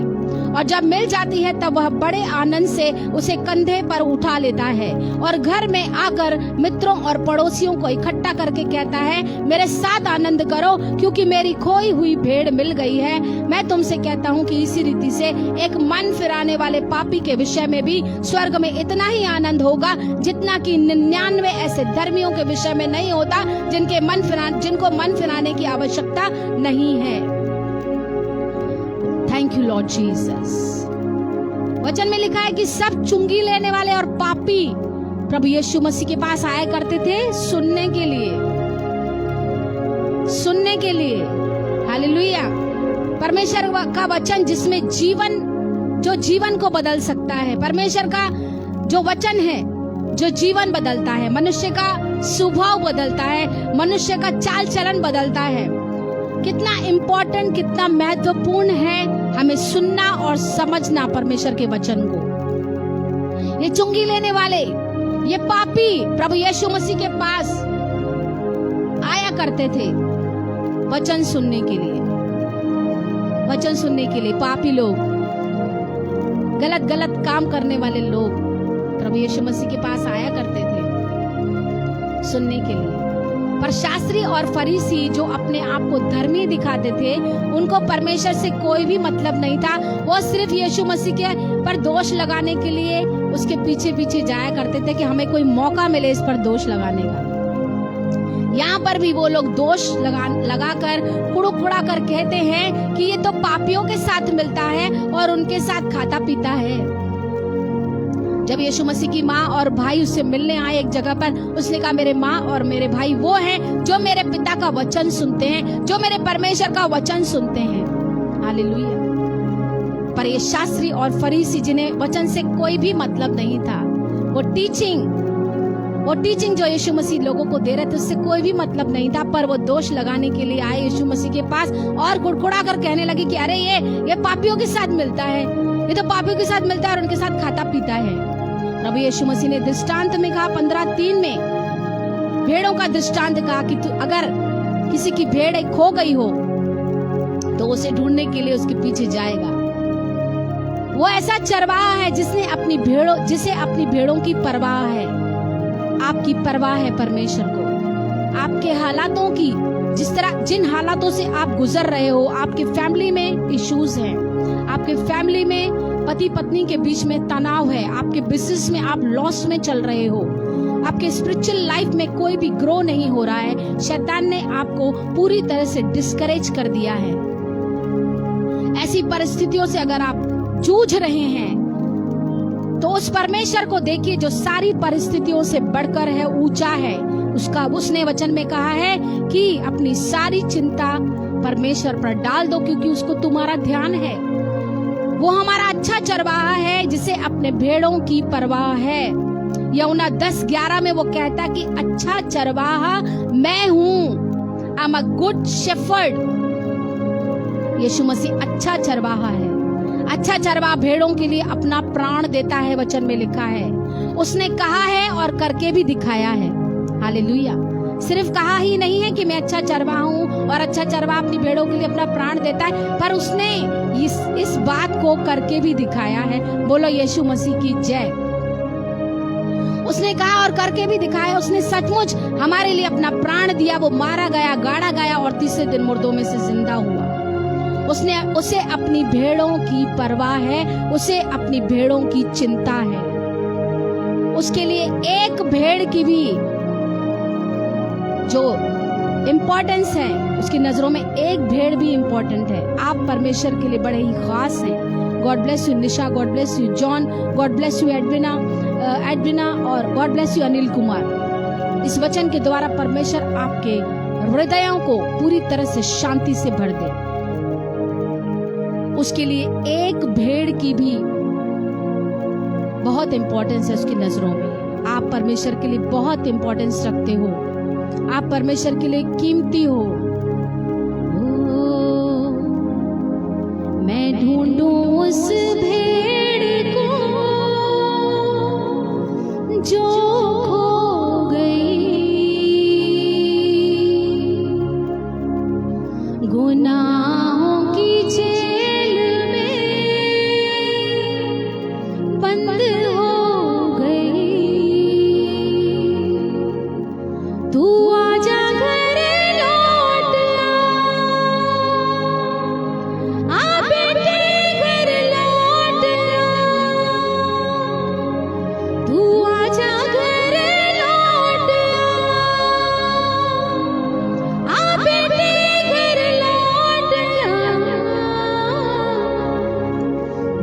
और जब मिल जाती है तब वह बड़े आनंद से उसे कंधे पर उठा लेता है और घर में आकर मित्रों और पड़ोसियों को इकट्ठा करके कहता है, मेरे साथ आनंद करो क्योंकि मेरी खोई हुई भेड़ मिल गई है। मैं तुमसे कहता हूँ कि इसी रीति से एक मन फिराने वाले पापी के विषय में भी स्वर्ग में इतना ही आनंद होगा जितना कि 99 ऐसे धर्मियों के विषय में नहीं होता जिनको मन फिराने की आवश्यकता नहीं है। Thank you Lord Jesus. वचन में लिखा है कि सब चुंगी लेने वाले और पापी प्रभु यीशु मसीह के पास आया करते थे सुनने के लिए। हालेलुया। परमेश्वर का वचन जिसमें जो जीवन को बदल सकता है। परमेश्वर का जो वचन है जो जीवन बदलता है, मनुष्य का स्वभाव बदलता है, मनुष्य का चाल चलन बदलता है। कितना इम्पोर्टेंट, कितना महत्वपूर्ण है हमें सुनना और समझना परमेश्वर के वचन को। ये चुंगी लेने वाले, ये पापी प्रभु यीशु मसीह के पास आया करते थे वचन सुनने के लिए। पापी लोग, गलत काम करने वाले लोग प्रभु यीशु मसीह के पास आया करते थे सुनने के लिए। पर शास्त्री और फरीसी जो अपने आप को धर्मी दिखाते थे, उनको परमेश्वर से कोई भी मतलब नहीं था। वो सिर्फ यीशु मसीह के पर दोष लगाने के लिए उसके पीछे जाया करते थे कि हमें कोई मौका मिले इस पर दोष लगाने का। यहाँ पर भी वो लोग दोष लगाकर कुड़कुड़ा कर कहते हैं कि ये तो पापियों के साथ मिलता है और उनके साथ खाता पीता है। जब यीशु मसीह की माँ और भाई उससे मिलने आए एक जगह पर, उसने कहा, मेरे माँ और मेरे भाई वो हैं जो मेरे पिता का वचन सुनते हैं, जो मेरे परमेश्वर का वचन सुनते हैं। हालेलुया। पर ये शास्त्री और फरीसी जिन्हें वचन से कोई भी मतलब नहीं था, वो टीचिंग जो यीशु मसीह लोगों को दे रहे थे उससे कोई भी मतलब नहीं था, पर वो दोष लगाने के लिए आए यीशु मसीह के पास और गुड़गुड़ा कर कहने लगे कि अरे ये पापियों के साथ मिलता है, ये तो पापियों के साथ मिलता है और उनके साथ खाता पीता है। प्रभु यीशु मसीह ने दृष्टांत में कहा 15:3 में भेड़ों का दृष्टांत कहा कि अगर किसी की भेड़ खो गई हो तो उसे ढूंढने के लिए उसके पीछे जाएगा। वो ऐसा चरवाहा है जिसे अपनी भेड़ों की परवाह है। आपकी परवाह है परमेश्वर को, आपके हालातों की, जिन हालातों से आप गुजर रहे हो। आपके फैमिली में इश्यूज हैं, आपके फैमिली में पति पत्नी के बीच में तनाव है, आपके बिजनेस में आप लॉस में चल रहे हो, आपके स्पिरिचुअल लाइफ में कोई भी ग्रो नहीं हो रहा है, शैतान ने आपको पूरी तरह से डिस्करेज कर दिया है। ऐसी परिस्थितियों से अगर आप जूझ रहे हैं तो उस परमेश्वर को देखिए जो सारी परिस्थितियों से बढ़कर है, ऊंचा है, उसने वचन में कहा है कि अपनी सारी चिंता परमेश्वर पर डाल दो, क्योंकि उसको तुम्हारा ध्यान है। वो हमारा अच्छा चरवाहा है जिसे अपने भेड़ों की परवाह है। यूहन्ना 10:11 में वो कहता कि अच्छा चरवाहा मैं हूं, I am a good shepherd. Yeshu Masih अच्छा चरवाहा है। अच्छा चरवाहा भेड़ों के लिए अपना प्राण देता है, वचन में लिखा है। उसने कहा है और करके भी दिखाया है। हालेलुया। सिर्फ कहा ही नहीं है कि मैं अच्छा चरवाहा हूँ और अच्छा चरवाहा अपनी भेड़ों के लिए अपना प्राण देता है, पर उसने इस बात को करके भी दिखाया है। बोलो यीशु मसीह की जय। उसने कहा और करके भी दिखाया। उसने सचमुच हमारे लिए अपना प्राण दिया। वो मारा गया, गाड़ा गया और तीसरे दिन मुर्दों में से जिंदा हुआ। उसे अपनी भेड़ों की परवाह है, उसे अपनी भेड़ों की चिंता है। उसके लिए एक भेड़ की भी जो इम्पोर्टेंस है, उसकी नजरों में एक भेड़ भी इम्पोर्टेंट है। आप परमेश्वर के लिए बड़े ही खास हैं। God bless you Nisha, God bless you John, God bless you Edwina और God bless you Anil Kumar. इस वचन के द्वारा परमेश्वर आपके हृदयों को पूरी तरह से शांति से भर दे। उसके लिए एक भेड़ की भी बहुत इंपॉर्टेंस है उसकी नजरों में। आप परमेश्वर के लिए बहुत इंपॉर्टेंस रखते हो। आप परमेश्वर के लिए कीमती हो। मैं ढूंढूं उस भेड़ को जो खो गई, गुनाहों की जेल में बंद हो गई। तू आजा घर लौट आ बेटे घर लौट तू आजा घर लौट आ बेटे घर लौट।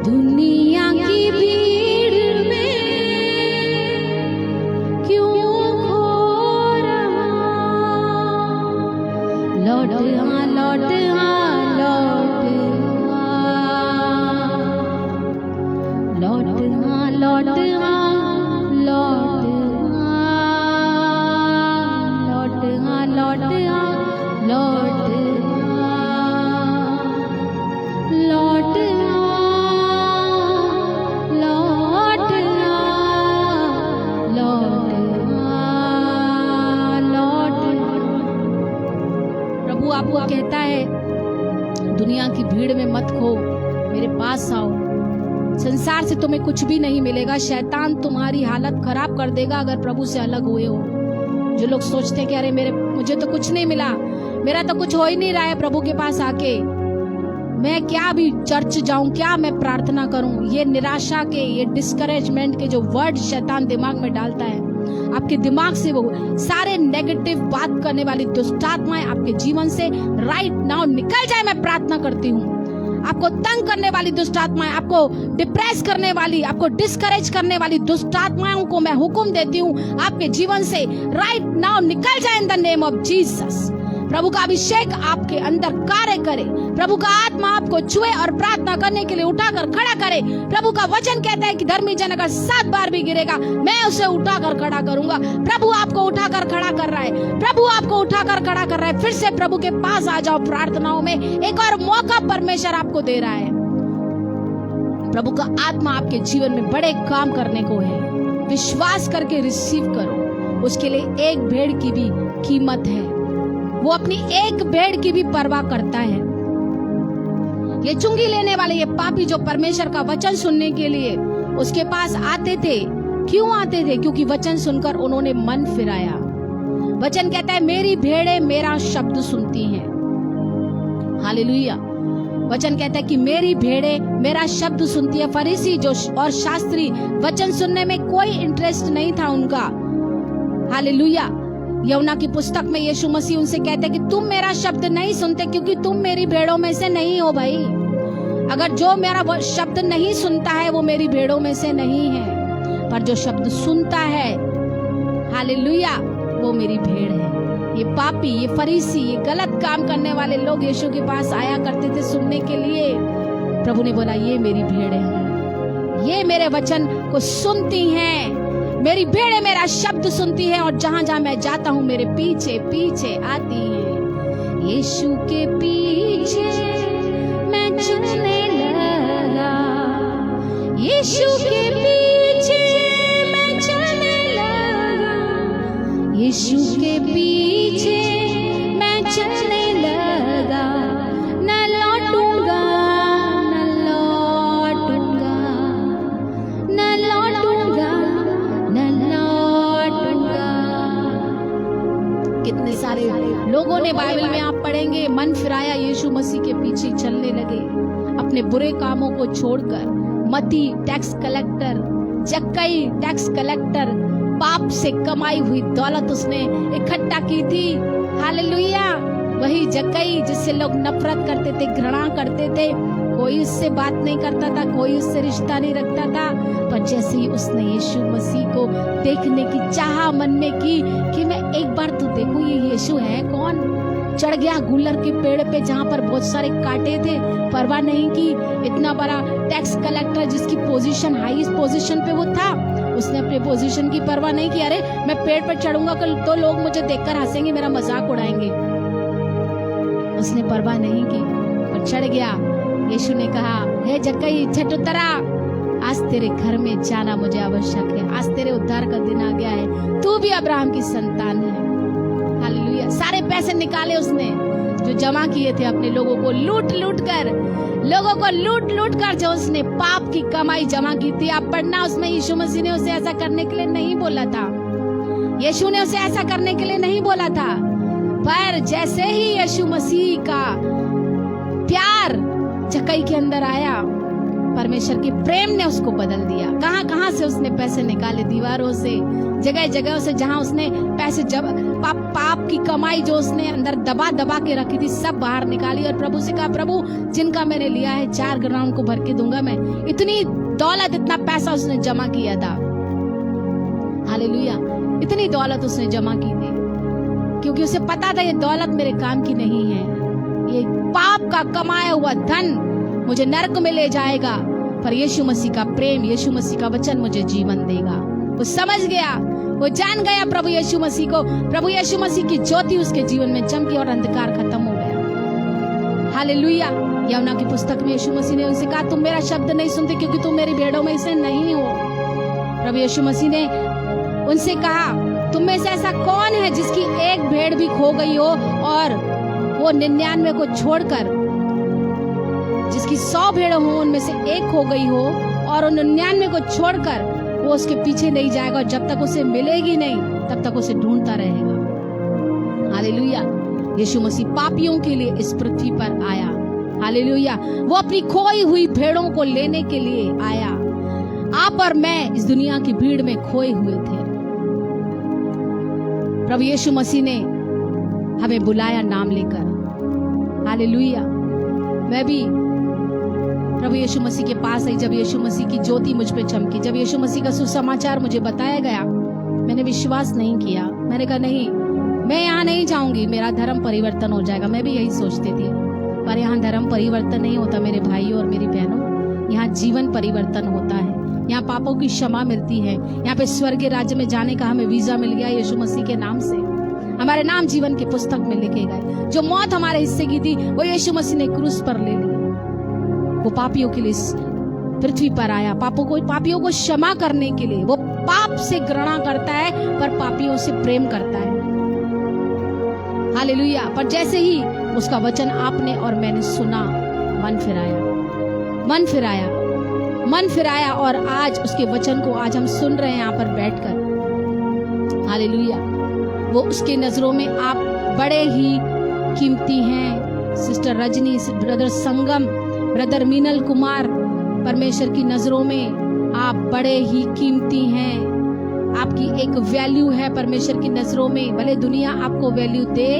दुनिया की भीड़ में क्यों खो रहा? लौट आ लौट आ लौट आ लौट आ लौट आ लौट आ लौट आ लौट लौट प्रभु आपको कहता है दुनिया की भीड़ में मत खो, मेरे पास आओ। संसार से तुम्हें कुछ भी नहीं मिलेगा। शैतान तुम्हारी हालत खराब कर देगा अगर प्रभु से अलग हुए हो। जो लोग सोचते हैं कि अरे मुझे तो कुछ नहीं मिला, मेरा तो कुछ हो ही नहीं रहा है, प्रभु के पास आके मैं क्या भी चर्च जाऊं, क्या मैं प्रार्थना करूं, ये निराशा के, ये डिस्करेजमेंट के जो वर्ड शैतान दिमाग में डालता है, आपके दिमाग से वो सारे नेगेटिव बात करने वाली दुष्टात्माएं आपके जीवन से राइट नाउ निकल जाए। मैं प्रार्थना करती हूँ। आपको तंग करने वाली दुष्टात्माएं, आपको डिप्रेस करने वाली, आपको डिस्करेज करने वाली दुष्टात्माओं को मैं हुक्म देती हूँ आपके जीवन से राइट नाउ निकल जाए in the name of Jesus. प्रभु का अभिषेक आपके अंदर कार्य करे, प्रभु का आत्मा आपको छुए और प्रार्थना करने के लिए उठाकर खड़ा करे। प्रभु का वचन कहता है कि धर्मी जन अगर 7 बार भी गिरेगा मैं उसे उठाकर खड़ा करूंगा। प्रभु आपको उठाकर खड़ा कर रहा है। प्रभु आपको उठाकर खड़ा कर रहा है। फिर से प्रभु के पास आ जाओ प्रार्थनाओं में। एक और मौका परमेश्वर आपको दे रहा है। प्रभु का आत्मा आपके जीवन में बड़े काम करने को है। विश्वास करके रिसीव करो। उसके लिए एक भेड़ की भी कीमत है। वो अपनी एक भेड़ की भी परवाह करता है। ये चुंगी लेने वाले, ये पापी जो परमेश्वर का वचन सुनने के लिए उसके पास आते थे, क्यों आते थे? क्योंकि वचन सुनकर उन्होंने मन फिराया। वचन कहता है मेरी भेड़ें मेरा शब्द सुनती हैं। हालेलुया। वचन कहता है कि मेरी भेड़ें मेरा शब्द सुनती है। फरीसी जो और शास्त्री वचन सुनने में कोई इंटरेस्ट नहीं था उनका। हालेलुया। यूहन्ना की पुस्तक में यीशु मसीह उनसे कहते हैं कि तुम मेरा शब्द नहीं सुनते क्योंकि तुम मेरी भेड़ों में से नहीं हो। भाई, अगर जो मेरा शब्द नहीं सुनता है वो मेरी भेड़ों में से नहीं है। पर जो शब्द सुनता है, हालेलुया, वो मेरी भेड़ है। ये पापी, ये फरीसी, ये गलत काम करने वाले लोग यीशु के पास आया करते थे सुनने के लिए। प्रभु ने बोला ये मेरी भेड़ है, ये मेरे वचन को सुनती हैं, मेरी भेड़ें मेरा शब्द सुनती है और जहां जहां मैं जाता हूं मेरे पीछे पीछे आती हैं। यीशु के पीछे मैं चलने लगा, यीशु के पीछे मैं चलने लगा, यीशु के पीछे मैं चलने लगा, न लौटूंगा न लौटूंगा, न लौटूंगा न लौटूंगा। कितने सारे लोगों ने बाइबल में आप पढ़ेंगे मन फिराया, यीशु मसीह के पीछे चलने लगे अपने बुरे कामों को छोड़कर। मती टैक्स कलेक्टर, जक्कई टैक्स कलेक्टर, पाप से कमाई हुई दौलत उसने इकट्ठा की थी। हालेलुया। वही जक्कई जिससे लोग नफरत करते थे, घृणा करते थे, कोई उससे बात नहीं करता था, कोई उससे रिश्ता नहीं रखता था। पर जैसे ही उसने यीशु मसीह को देखने की चाह मन में की कि मैं एक बार तो देखूं ये यीशु है कौन, चढ़ गया गुलर के पेड़ पे जहाँ पर बहुत सारे कांटे थे। परवाह नहीं की, इतना बड़ा टैक्स कलेक्टर जिसकी पोजीशन हाईएस्ट पोजीशन पे वो था, उसने अपने पोजीशन की परवाह नहीं की। अरे मैं पेड़ पर चढ़ूंगा कल तो लोग मुझे देखकर हंसेंगे, मेरा मजाक उड़ाएंगे, उसने परवाह नहीं की और चढ़ गया। यीशु ने कहा, हे जक्कई झट उतरा, आज तेरे घर में जाना मुझे आवश्यक है, आज तेरे उद्धार का दिन आ गया है, तू भी अब्राहम की संतान है। हालेलुया। सारे पैसे निकाले उसने जो जमा किए थे अपने लोगों को लूट लूट कर जो उसने पाप की कमाई जमा की थी। आप पढ़ना, उसमें यीशु मसीह ने उसे ऐसा करने के लिए नहीं बोला था, यीशु ने उसे ऐसा करने के लिए नहीं बोला था। पर जैसे ही यीशु मसीह का प्यार जक्कई के अंदर आया, परमेश्वर के प्रेम ने उसको बदल दिया। कहां कहां से उसने पैसे निकाले, दीवारों से, जगह जगह से, जहां उसने पैसे पाप की कमाई जो उसने अंदर दबा दबा के रखी थी सब बाहर निकाली और प्रभु से कहा, प्रभु जिनका मैंने लिया है 4 ग्राउंड को भर के दूंगा मैं। इतनी दौलत, इतना पैसा उसने जमा किया था। हालेलुया। इतनी दौलत उसने जमा की थी क्योंकि उसे पता था ये दौलत मेरे काम की नहीं है, ये पाप का कमाया हुआ धन मुझे नरक में ले जाएगा, पर यीशु मसीह का प्रेम, यीशु मसीह का वचन मुझे जीवन देगा। वो समझ गया, वो जान गया प्रभु यीशु मसीह को। प्रभु यीशु मसीह की ज्योति उसके जीवन में चमकी और अंधकार खत्म हो गया। हालेलुया। यमुना की पुस्तक में यीशु मसीह ने उनसे कहा, तुम मेरा शब्द नहीं सुनते क्योंकि तुम मेरी भेड़ों में से नहीं हो। प्रभु यीशु मसीह ने उनसे कहा, तुम में से ऐसा कौन है जिसकी एक भेड़ भी खो गई हो और वो 99 को छोड़कर, जिसकी 100 भेड़ हो उनमें से एक खो गई हो और 99 को छोड़कर वो उसके पीछे नहीं जाएगा और जब तक उसे मिलेगी नहीं तब तक उसे ढूंढता रहेगा। हालेलुया। यीशु मसीह पापियों के लिए इस पृथ्वी पर आया। हालेलुया। वो अपनी खोई हुई भेड़ों को लेने के लिए आया। आप और मैं इस दुनिया की भीड़ में खोए हुए थे। प्रभु यीशु मसीह ने हमें बुलाया नाम लेकर। हालेलुया। मैं भी प्रभु यीशु मसीह के पास आई जब यीशु मसीह की ज्योति मुझ पे चमकी, जब यीशु मसीह का सुसमाचार मुझे बताया गया, मैंने विश्वास नहीं किया। मैंने कहा नहीं, मैं यहाँ नहीं जाऊंगी, मेरा धर्म परिवर्तन हो जाएगा। मैं भी यही सोचती थी, पर यहाँ धर्म परिवर्तन नहीं होता मेरे भाइयों और मेरी बहनों, यहाँ जीवन परिवर्तन होता है। यहाँ पापों की क्षमा मिलती है। यहाँ पे स्वर्गीय राज्य में जाने का हमें वीजा मिल गया यीशु मसीह के नाम से। हमारे नाम जीवन की पुस्तक में लिखे गए। जो मौत हमारे हिस्से की थी वो यीशु मसीह ने क्रूस पर ले ली। वो पापियों के लिए पृथ्वी पर आया, पापियों को क्षमा करने के लिए। वो पाप से घृणा करता है पर पापियों से प्रेम करता है। हालेलुया। पर जैसे ही उसका वचन आपने और मैंने सुना, मन फिराया और आज उसके वचन को आज हम सुन रहे हैं यहाँ पर बैठकर। हालेलुया। वो उसके नजरों में आप बड़े ही कीमती हैं। सिस्टर रजनी, ब्रदर संगम, ब्रदर मीनल कुमार, परमेश्वर की नजरों में आप बड़े ही कीमती हैं। आपकी एक वैल्यू है परमेश्वर की नजरों में, भले दुनिया आपको वैल्यू दे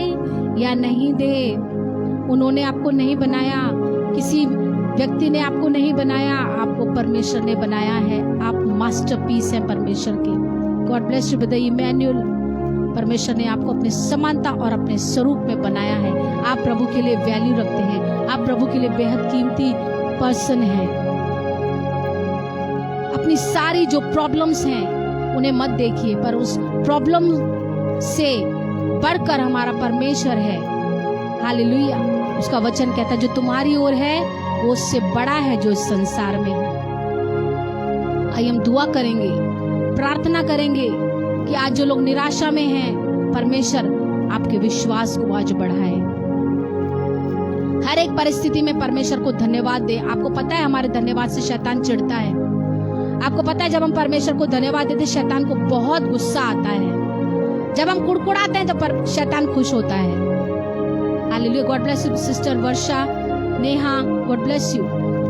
या नहीं दे। उन्होंने आपको नहीं बनाया, किसी व्यक्ति ने आपको नहीं बनाया, आपको परमेश्वर ने बनाया है। आप मास्टरपीस हैं परमेश्वर की। God bless you brother Emmanuel. परमेश्वर ने आपको अपनी समानता और अपने स्वरूप में बनाया है। आप प्रभु के लिए वैल्यू रखते हैं, आप प्रभु के लिए बेहद कीमती पर्सन हैं। अपनी सारी जो प्रॉब्लम्स हैं उन्हें मत देखिए, पर उस प्रॉब्लम से बढ़कर हमारा परमेश्वर है। हालेलुया। उसका वचन कहता है जो तुम्हारी ओर है वो उससे बड़ा है जो इस संसार में है। आइए हम दुआ करेंगे, प्रार्थना करेंगे कि आज जो लोग निराशा में हैं, परमेश्वर आपके विश्वास को आज बढ़ाए। हर एक परिस्थिति में परमेश्वर को धन्यवाद दे। आपको पता है हमारे धन्यवाद से शैतान चिढ़ता है। आपको पता है जब हम परमेश्वर को धन्यवाद देते शैतान को बहुत गुस्सा आता है। जब हम कुड़कुड़ाते हैं तो शैतान खुश होता है। Hallelujah. God bless you sister Varsha, Neha, God bless you.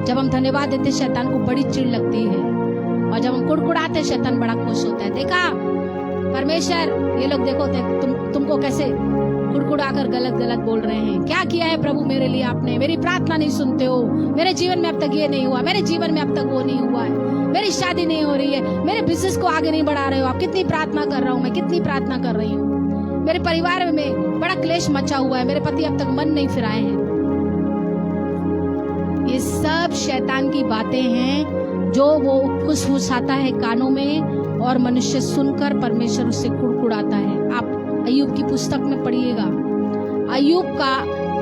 जब हम धन्यवाद देते शैतान को बड़ी चिढ़ लगती है, और जब हम कुड़कुड़ाते हैं शैतान बड़ा खुश होता है। देखा परमेश्वर, ये लोग देखो तुमको कैसे कुड़कुड़ाकर गलत गलत बोल रहे हैं। क्या किया है प्रभु मेरे लिए आपने? मेरी प्रार्थना नहीं सुनते हो, मेरे जीवन में अब तक ये नहीं हुआ, मेरे जीवन में अब तक वो नहीं हुआ है, मेरी शादी नहीं हो रही है, मेरे बिजनेस को आगे नहीं बढ़ा रहे हो आप। कितनी प्रार्थना कर रहा हूँ मैं, कितनी प्रार्थना कर रही हूँ। मेरे परिवार में बड़ा क्लेश मचा हुआ है, मेरे पति अब तक मन नहीं फिराए हैं। ये सब शैतान की बातें हैं जो वो फुसफुसाता है कानों में, और मनुष्य सुनकर परमेश्वर उससे कुड़कुड़ाता है। आप अय्यूब की पुस्तक में पढ़िएगा, अय्यूब का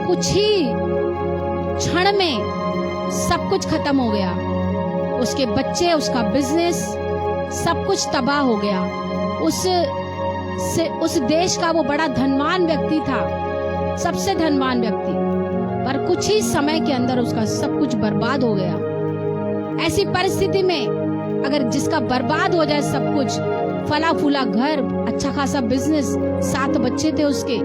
कुछ ही क्षण में सब कुछ खत्म हो गया। उसके बच्चे, उसका बिजनेस, सब कुछ तबाह हो गया। उस देश का वो बड़ा धनवान व्यक्ति था, सबसे धनवान व्यक्ति, पर कुछ ही समय के अंदर उसका सब कुछ बर्बाद हो गया। ऐसी परिस्थिति में अगर जिसका बर्बाद हो जाए सब कुछ, फला फूला घर, अच्छा खासा बिजनेस, 7 बच्चे थे उसके,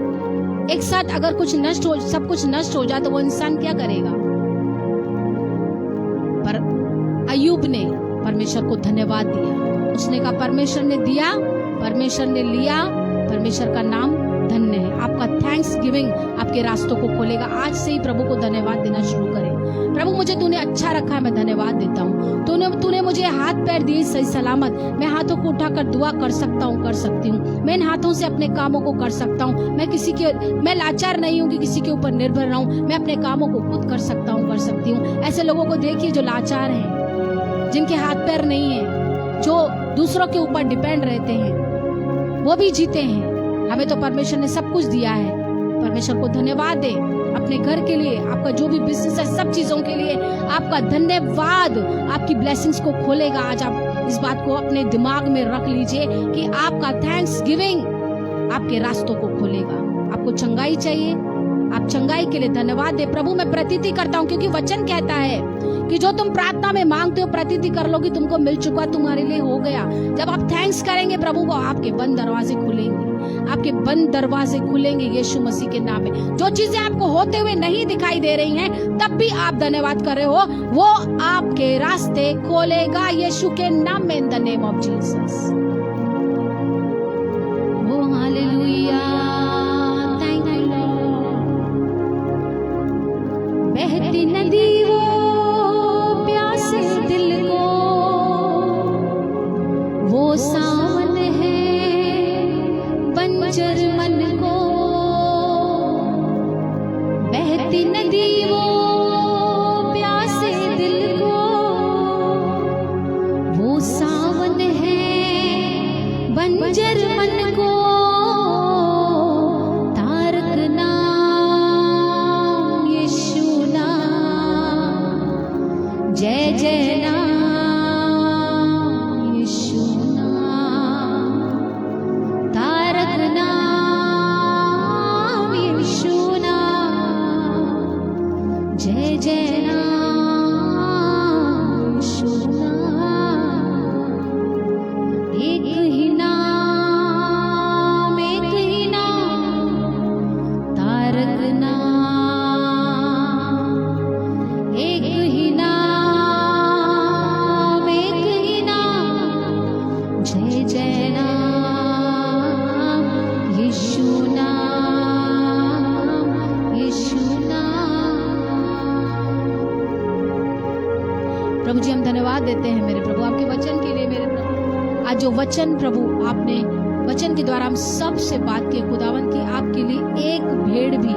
एक साथ अगर कुछ नष्ट हो, सब कुछ नष्ट हो जाए तो वो इंसान क्या करेगा? पर अय्यूब ने परमेश्वर को धन्यवाद दिया। उसने कहा परमेश्वर ने दिया, परमेश्वर ने लिया, परमेश्वर का नाम धन्य है। आपका थैंक्स गिविंग आपके रास्तों को खोलेगा। आज से ही प्रभु को धन्यवाद देना शुरू करें। प्रभु मुझे तूने अच्छा रखा है, मैं धन्यवाद देता हूँ। तूने मुझे हाथ पैर दिए सही सलामत, मैं हाथों को उठाकर दुआ कर सकता हूँ, कर सकती हूँ। मैं इन हाथों से अपने कामों को कर सकता हूँ। मैं लाचार नहीं हूँ कि किसी के ऊपर निर्भर रहूं। मैं अपने कामों को खुद कर सकता हूँ, कर सकती हूँ। ऐसे लोगों को देखिए जो लाचार हैं, जिनके हाथ पैर नहीं है, जो दूसरों के ऊपर डिपेंड रहते हैं, वो भी जीते हैं। हमें तो परमेश्वर ने सब कुछ दिया है। परमेश्वर को धन्यवाद दे अपने घर के लिए, आपका जो भी बिजनेस है, सब चीजों के लिए आपका धन्यवाद आपकी ब्लेसिंग्स को खोलेगा। आज आप इस बात को अपने दिमाग में रख लीजिए कि आपका थैंक्स गिविंग आपके रास्तों को खोलेगा। आपको चंगाई चाहिए, आप चंगाई के लिए धन्यवाद दे। प्रभु मैं प्रतीति करता हूँ, क्योंकि वचन कहता है कि जो तुम प्रार्थना में मांगते हो प्रतीति कर लोगी, तुमको मिल चुका, तुम्हारे लिए हो गया। जब आप थैंक्स करेंगे प्रभु को, आपके बंद दरवाजे खुलेंगे, आपके बंद दरवाजे खुलेंगे यीशु मसीह के नाम में। जो चीजें आपको होते हुए नहीं दिखाई दे रही हैं, तब भी आप धन्यवाद कर रहे हो, वो आपके रास्ते खोलेगा यीशु के नाम में, in the name of Jesus. Oh hallelujah, thank you Lord. बहती नदी वो प्यासे दिल को, वो सावन है बंजर मन को। बहती नदी वो प्यासे दिल को, वो सावन है बंजर मन को। तारक नाम यीशु नाम, जय जय नाम यीशु नाम। तारक नाम यीशु नाम, जय जय नाम यीशु नाम। एक ही नाम, एक ही नाम, तारक नाम। एक ही नाम, एक ही नाम, जय जय नाम यीशु नाम, यीशु नाम। प्रभु जी हम धन्यवाद देते हैं मेरे प्रभु आपके वचन के लिए। मेरे प्रभु आज जो वचन प्रभु आपने वचन के द्वारा हम सब से बात किए खुदावन की आपके लिए एक भेड़ भी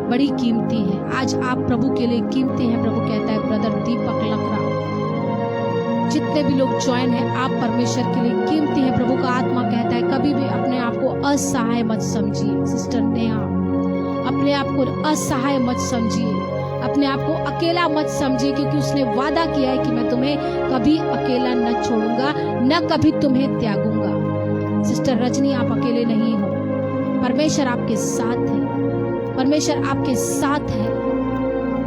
बड़ी कीमती है। आज आप प्रभु के लिए कीमती हैं। प्रभु कहता है ब्रदर दीपक लखरा, जितने भी लोग ज्वाइन हैं, आप परमेश्वर के लिए कीमती हैं। प्रभु का आत्मा कहता है कभी भी अपने आप को असहाय मत समझिए। सिस्टर नेहा, अपने आप को असहाय मत समझिए, अपने आप को अकेला मत समझिए, क्योंकि उसने वादा किया है कि मैं तुम्हें कभी अकेला न छोड़ूंगा, न कभी तुम्हें त्यागूंगा। सिस्टर रजनी, आप अकेले नहीं हो, परमेश्वर आपके साथ है, परमेश्वर आपके साथ है।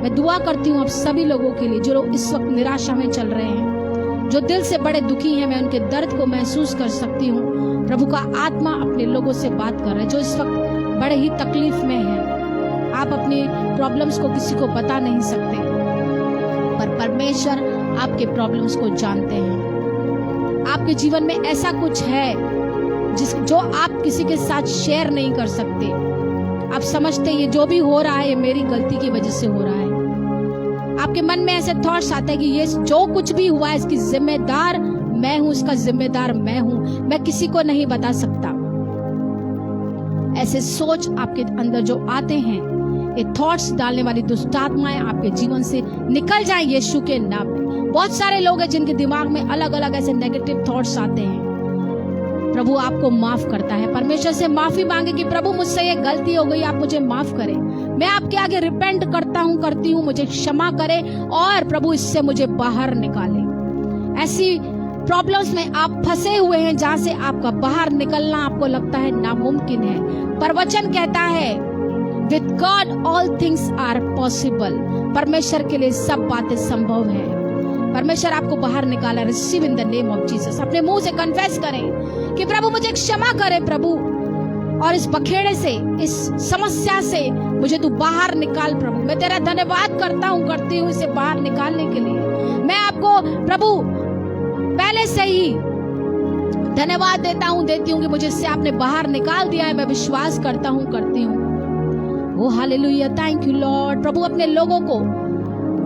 मैं दुआ करती हूँ आप सभी लोगों के लिए जो लोग इस वक्त निराशा में चल रहे हैं, जो दिल से बड़े दुखी हैं। मैं उनके दर्द को महसूस कर सकती हूँ। प्रभु का आत्मा अपने लोगों से बात कर रहा है जो इस वक्त बड़े ही तकलीफ में है। आप अपनी प्रॉब्लम्स को किसी को बता नहीं सकते, पर परमेश्वर आपके प्रॉब्लम्स को जानते हैं। आपके जीवन में ऐसा कुछ है जो आप किसी के साथ शेयर नहीं कर सकते। आप समझते ये जो भी हो रहा है ये मेरी गलती की वजह से हो रहा है। आपके मन में ऐसे थॉट्स आते हैं कि ये जो कुछ भी हुआ है इसकी जिम्मेदार मैं हूं, इसका जिम्मेदार मैं हूं, मैं किसी को नहीं बता सकता। ऐसे सोच आपके अंदर जो आते हैं, ये थॉट्स डालने वाली दुष्ट आत्माएं आपके जीवन से निकल जाएं यीशु के नाम में। बहुत सारे लोग हैं जिनके दिमाग में अलग अलग ऐसे नेगेटिव थॉट्स आते हैं। प्रभु आपको माफ करता है। परमेश्वर से माफी मांगे कि प्रभु मुझसे ये गलती हो गई, आप मुझे माफ करें, मैं आपके आगे रिपेंट करती हूँ, मुझे क्षमा करें और प्रभु इससे मुझे बाहर निकालें। ऐसी प्रॉब्लम्स में आप फंसे हुए हैं जहां से आपका बाहर निकलना आपको लगता है नामुमकिन है, पर वचन कहता है with God all things are possible. परमेश्वर के लिए सब बातें संभव है। परमेश्वर आपको बाहर निकाला। Receive in the name of Jesus. अपने मुंह से कन्फेस करें कि प्रभु मुझे क्षमा करे प्रभु, और इस बखेड़े से, इस समस्या से मुझे तू बाहर निकाल प्रभु। मैं तेरा धन्यवाद करती हूँ इसे बाहर निकालने के लिए। मैं आपको प्रभु पहले से ही धन्यवाद देती हूँ कि मुझे इससे आपने बाहर निकाल दिया है। मैं विश्वास करती हूँ। ओ हालेलुया, थैंक यू लॉर्ड। प्रभु अपने लोगों को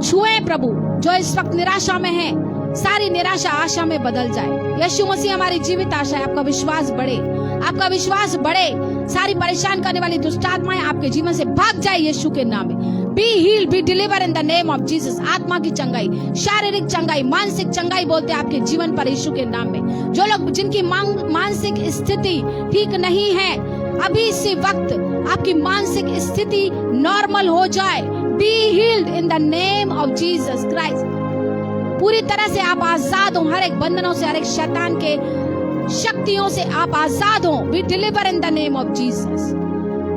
छुए प्रभु, जो इस वक्त निराशा में है, सारी निराशा आशा में बदल जाए। यीशु मसीह हमारी जीवित आशा है। आपका विश्वास बढ़े, आपका विश्वास बढ़े। सारी परेशान करने वाली दुष्ट आत्माएं आपके जीवन से भाग जाए यीशु के नाम में। Be heal, be deliver in the name of Jesus. आत्मा की चंगाई, शारीरिक चंगाई, मानसिक चंगाई बोलते हैं आपके जीवन पर यीशु के नाम में। जो लोग जिनकी मानसिक स्थिति ठीक नहीं है, अभी इसी वक्त आपकी मानसिक स्थिति नॉर्मल हो जाए। Be healed in the name of Jesus Christ. पूरी तरह से आप आजाद हो, हर एक बंधनों से, हर एक शैतान के शक्तियों से आप आजाद हो। B deliver in the name of Jesus.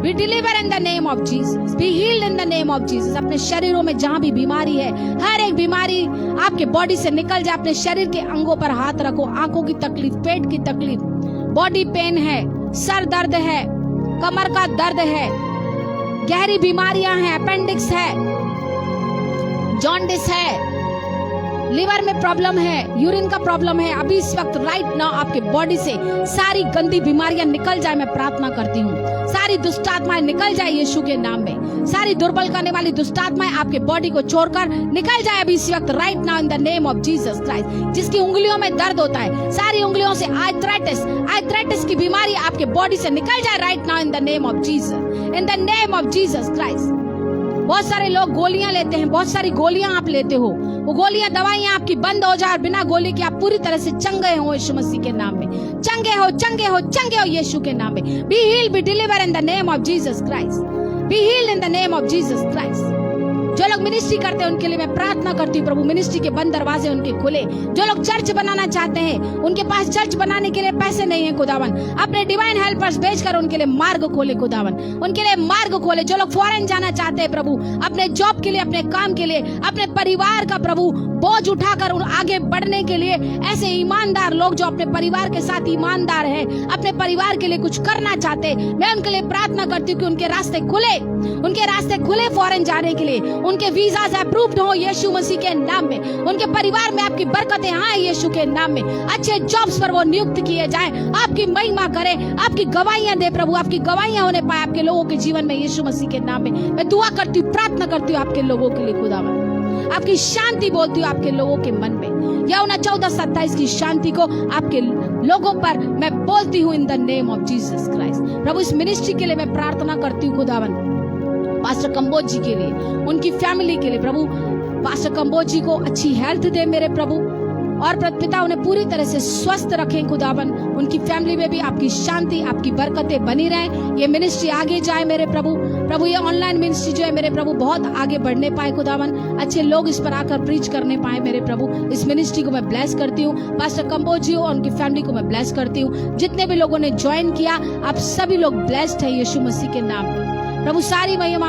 B deliver in the name of Jesus. Be healed in the name of Jesus. अपने शरीरों में जहां भी बीमारी है, हर एक बीमारी आपके बॉडी से निकल जाए। अपने शरीर के अंगों पर हाथ रखो। आंखों की तकलीफ, पेट की तकलीफ, बॉडी पेन है, सर दर्द है, कमर का दर्द है, गहरी बीमारियां हैं, अपेंडिक्स है, जॉन्डिस है, लिवर में प्रॉब्लम है, यूरिन का प्रॉब्लम है, अभी इस वक्त राइट नाउ आपके बॉडी से सारी गंदी बीमारियां निकल जाए। मैं प्रार्थना करती हूँ, सारी दुष्ट आत्माएं निकल जाए यीशु के नाम में। सारी दुर्बल करने वाली दुष्ट आत्माएं आपके बॉडी को छोड़कर निकल जाए अभी इस वक्त right now in the name of Jesus Christ. जिसकी उंगलियों में दर्द होता है, सारी उंगलियों से आर्थराइटिस की बीमारी आपके बॉडी से निकल जाए right now in the name of Jesus, in the name of Jesus Christ. बहुत सारे लोग गोलियां लेते हैं, बहुत सारी गोलियां आप लेते हो, वो गोलियां दवाइयां आपकी बंद हो जाए और बिना गोली के आप पूरी तरह से चंगे हो यीशु मसीह के नाम में। चंगे हो यीशु के नाम में। Be healed, B deliver in the name of Jesus Christ. Be healed in the name of Jesus Christ. जो लोग मिनिस्ट्री करते हैं उनके लिए मैं प्रार्थना करती हूँ प्रभु, मिनिस्ट्री के बंद दरवाजे उनके खुले। जो लोग चर्च बनाना चाहते हैं, उनके पास चर्च बनाने के लिए पैसे नहीं है खुदावन, अपने डिवाइन हेल्पर्स भेजकर उनके लिए मार्ग खोले खुदावन, उनके लिए मार्ग खोले। जो लोग फॉरेन जाना चाहते हैं प्रभु, अपने जॉब के लिए, अपने काम के लिए, अपने परिवार का प्रभु बोझ उठाकर आगे बढ़ने के लिए, ऐसे ईमानदार लोग जो अपने परिवार के साथ ईमानदार है, अपने परिवार के लिए कुछ करना चाहते, मैं उनके लिए प्रार्थना करती हूँ कि उनके रास्ते खुले फॉरेन जाने के लिए। उनके वीजास अप्रूव्ड हो यीशु मसीह के नाम में। उनके परिवार में आपकी बरकतें आए यीशु के नाम में। अच्छे जॉब्स पर वो नियुक्त किए जाएं। आपकी महिमा करे, आपकी गवाहियां दे प्रभु, आपकी गवाहियां होने पाए आपके लोगों के जीवन में यीशु मसीह के नाम में। मैं दुआ करती हूँ, प्रार्थना करती हूँ आपके लोगों के लिए खुदावन। आपकी शांति बोलती हूँ आपके लोगों के मन में। यूहन्ना 14:27 की शांति को आपके लोगों पर मैं बोलती हूँ in the name of Jesus Christ. प्रभु इस मिनिस्ट्री के लिए मैं प्रार्थना करती हूँ खुदावन, पास्टर कंबोज जी के लिए, उनकी फैमिली के लिए प्रभु, पास्टर कंबोज जी को अच्छी हेल्थ दे मेरे प्रभु, और पिता उन्हें पूरी तरह से स्वस्थ रखें खुदावन। उनकी फैमिली में भी आपकी शांति, आपकी बरकतें बनी रहें। ये मिनिस्ट्री आगे जाए मेरे प्रभु। प्रभु ये ऑनलाइन मिनिस्ट्री जो है मेरे प्रभु बहुत आगे बढ़ने पाए खुदावन, अच्छे लोग इस पर आकर प्रीच करने पाए मेरे प्रभु। इस मिनिस्ट्री को मैं ब्लेस करती हूँ, पास्टर कंबोज जी और उनकी फैमिली को मैं ब्लेस करती हूँ। जितने भी लोगों ने ज्वाइन किया, आप सभी लोग ब्लेस्ड है यीशु मसीह के नाम में। प्रभु सारी महिमा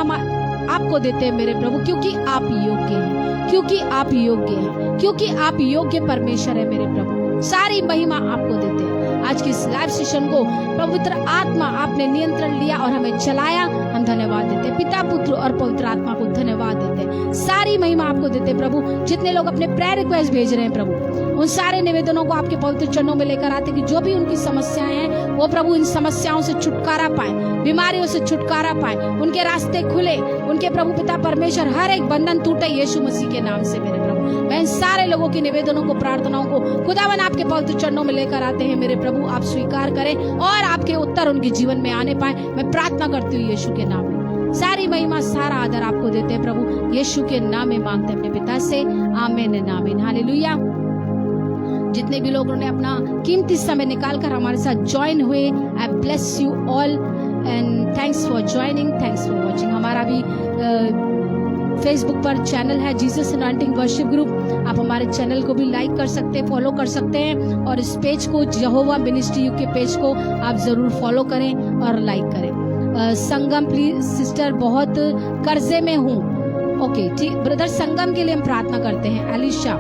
आपको देते हैं मेरे प्रभु, क्योंकि आप योग्य हैं, क्योंकि आप योग्य हैं, क्योंकि आप योग्य परमेश्वर है मेरे प्रभु। सारी महिमा आपको देते हैं। आज के इस लाइव सेशन को पवित्र आत्मा आपने नियंत्रण लिया और हमें चलाया, हम धन्यवाद देते हैं। पिता, पुत्र और पवित्र आत्मा को धन्यवाद देते हैं। सारी महिमा आपको देते हैं प्रभु। जितने लोग अपने प्रेयर रिक्वेस्ट भेज रहे हैं प्रभु, उन सारे निवेदनों को आपके पवित्र चरणों में लेकर आते कि जो भी उनकी समस्याएं हैं वो प्रभु इन समस्याओं से छुटकारा पाए, बीमारियों से छुटकारा पाए, उनके रास्ते खुले, उनके प्रभु पिता परमेश्वर हर एक बंधन टूटे यीशु मसीह के नाम से मेरे प्रभु। मैं इन सारे लोगों की निवेदनों को, प्रार्थनाओं को खुदावन आपके पवित्र चरणों में लेकर आते हैं मेरे प्रभु। आप स्वीकार करें और आपके उत्तर उनके जीवन में आने पाए, मैं प्रार्थना करती हूँ यीशु के नाम में। सारी महिमा, सारा आदर आपको देते हैं प्रभु, यीशु के नाम में मांगते हैं अपने पिता से, आमीन आमीन हालेलुया। जितने भी लोगों ने अपना कीमती समय निकालकर हमारे साथ ज्वाइन हुए, आई bless you all and thanks for joining, thanks for watching. हमारा भी फेसबुक पर चैनल है जीसस अनॉइंटिंग वर्शिप ग्रुप। आप हमारे चैनल को भी लाइक कर सकते हैं, फॉलो कर सकते हैं, और इस पेज को, यहोवा मिनिस्ट्री यूके पेज को आप जरूर फॉलो करें और लाइक करें। संगम प्लीज सिस्टर, बहुत कर्जे में हूँ। ओके ठीक ब्रदर, संगम के लिए हम प्रार्थना करते हैं। एलिशा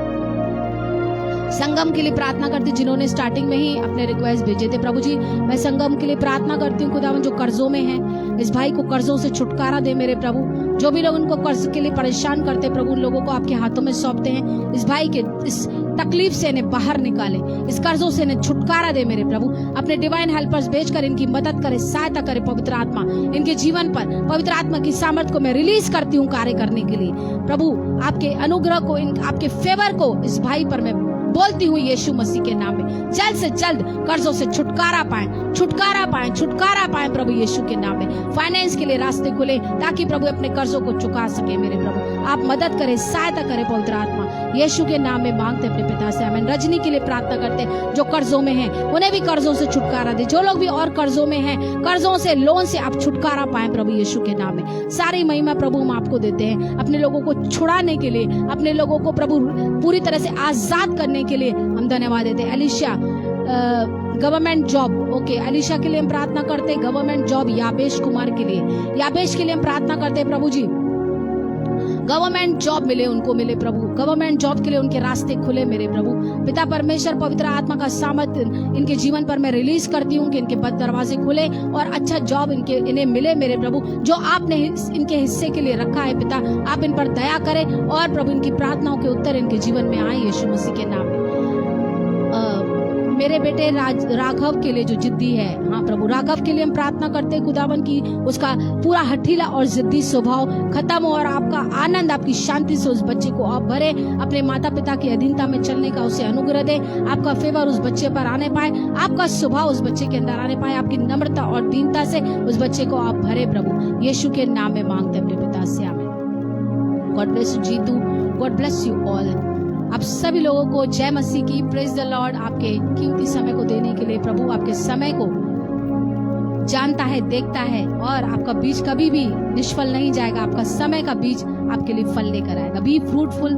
संगम के लिए प्रार्थना करती, जिन्होंने स्टार्टिंग में ही अपने रिक्वेस्ट भेजे थे। प्रभु जी मैं संगम के लिए प्रार्थना करती हूँ खुदावन, जो कर्जों में है, इस भाई को कर्जों से छुटकारा दे मेरे प्रभु। जो भी लोग उनको कर्ज के लिए परेशान करते प्रभु, उन लोगों को आपके हाथों में सौंपते हैं। इस भाई के इस तकलीफ से इन्हें बाहर निकाले, इस कर्जों से इन्हें छुटकारा दे मेरे प्रभु। अपने डिवाइन हेल्पर्स भेजकर इनकी मदद करे, सहायता करे पवित्र आत्मा। इनके जीवन पर पवित्र आत्मा की सामर्थ्य को मैं रिलीज करती हूँ कार्य करने के लिए प्रभु। आपके अनुग्रह को, आपके फेवर को इस भाई पर मैं बोलती हूँ यीशु मसीह के नाम में। जल्द से जल्द कर्जों से छुटकारा पाए, छुटकारा पाए, छुटकारा पाए प्रभु यीशु के नाम में। फाइनेंस के लिए रास्ते खुले ताकि प्रभु अपने कर्जों को चुका सके मेरे प्रभु। आप मदद करें, सहायता करें पवित्र आत्मा, यीशु के नाम में मांगते अपने पिता से, आमीन। रजनी के लिए प्रार्थना करते हैं, जो कर्जों में है उन्हें भी कर्जों से छुटकारा दे। जो लोग भी और कर्जों में हैं, कर्जों से, लोन से आप छुटकारा पाए प्रभु यीशु के नाम में। सारी महिमा प्रभु हम आपको देते हैं, अपने लोगों को छुड़ाने के लिए, अपने लोगों को प्रभु पूरी तरह से आजाद करने के लिए हम धन्यवाद देते हैं। Elisha government job, okay Elisha के लिए हम प्रार्थना करते हैं। गवर्नमेंट जॉब याबेश कुमार के लिए, याबेश के लिए हम प्रार्थना करते हैं प्रभु जी, गवर्नमेंट जॉब मिले, उनको मिले प्रभु। गवर्नमेंट जॉब के लिए उनके रास्ते खुले मेरे प्रभु। पिता परमेश्वर पवित्र आत्मा का सामर्थ इनके जीवन पर मैं रिलीज करती हूँ कि इनके बद दरवाजे खुले और अच्छा जॉब इन्हें मिले मेरे प्रभु। जो आपने इनके हिस्से के लिए रखा है पिता, आप इन पर दया करें और प्रभु इनकी प्रार्थनाओं के उत्तर इनके जीवन में आए यीशु मसीह के नाम में। मेरे बेटे राघव के लिए जो जिद्दी है, हाँ प्रभु राघव के लिए हम प्रार्थना करते हैं खुदावन की उसका पूरा हठीला और जिद्दी स्वभाव खत्म हो और आपका आनंद, आपकी शांति से उस बच्चे को आप भरे। अपने माता पिता की अधीनता में चलने का उसे अनुग्रह दे, आपका फेवर उस बच्चे पर आने पाए, आपका स्वभाव उस बच्चे के अंदर आने पाए, आपकी नम्रता और दीनता से उस बच्चे को आप भरे प्रभु। यीशु के नाम में मांगते अपने पिता से, आमीन। God bless you Jitu, God bless you all. आप सभी लोगों को जय मसीह की, प्रेज द लॉर्ड। आपके कीमती समय को देने के लिए प्रभु आपके समय को जानता है, देखता है और आपका बीज कभी भी निष्फल नहीं जाएगा। आपका समय का बीज आपके लिए फल लेकर आएगा। Be fruitful,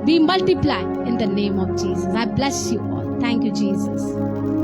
be multiply in the name of Jesus. I bless you all. Thank you Jesus.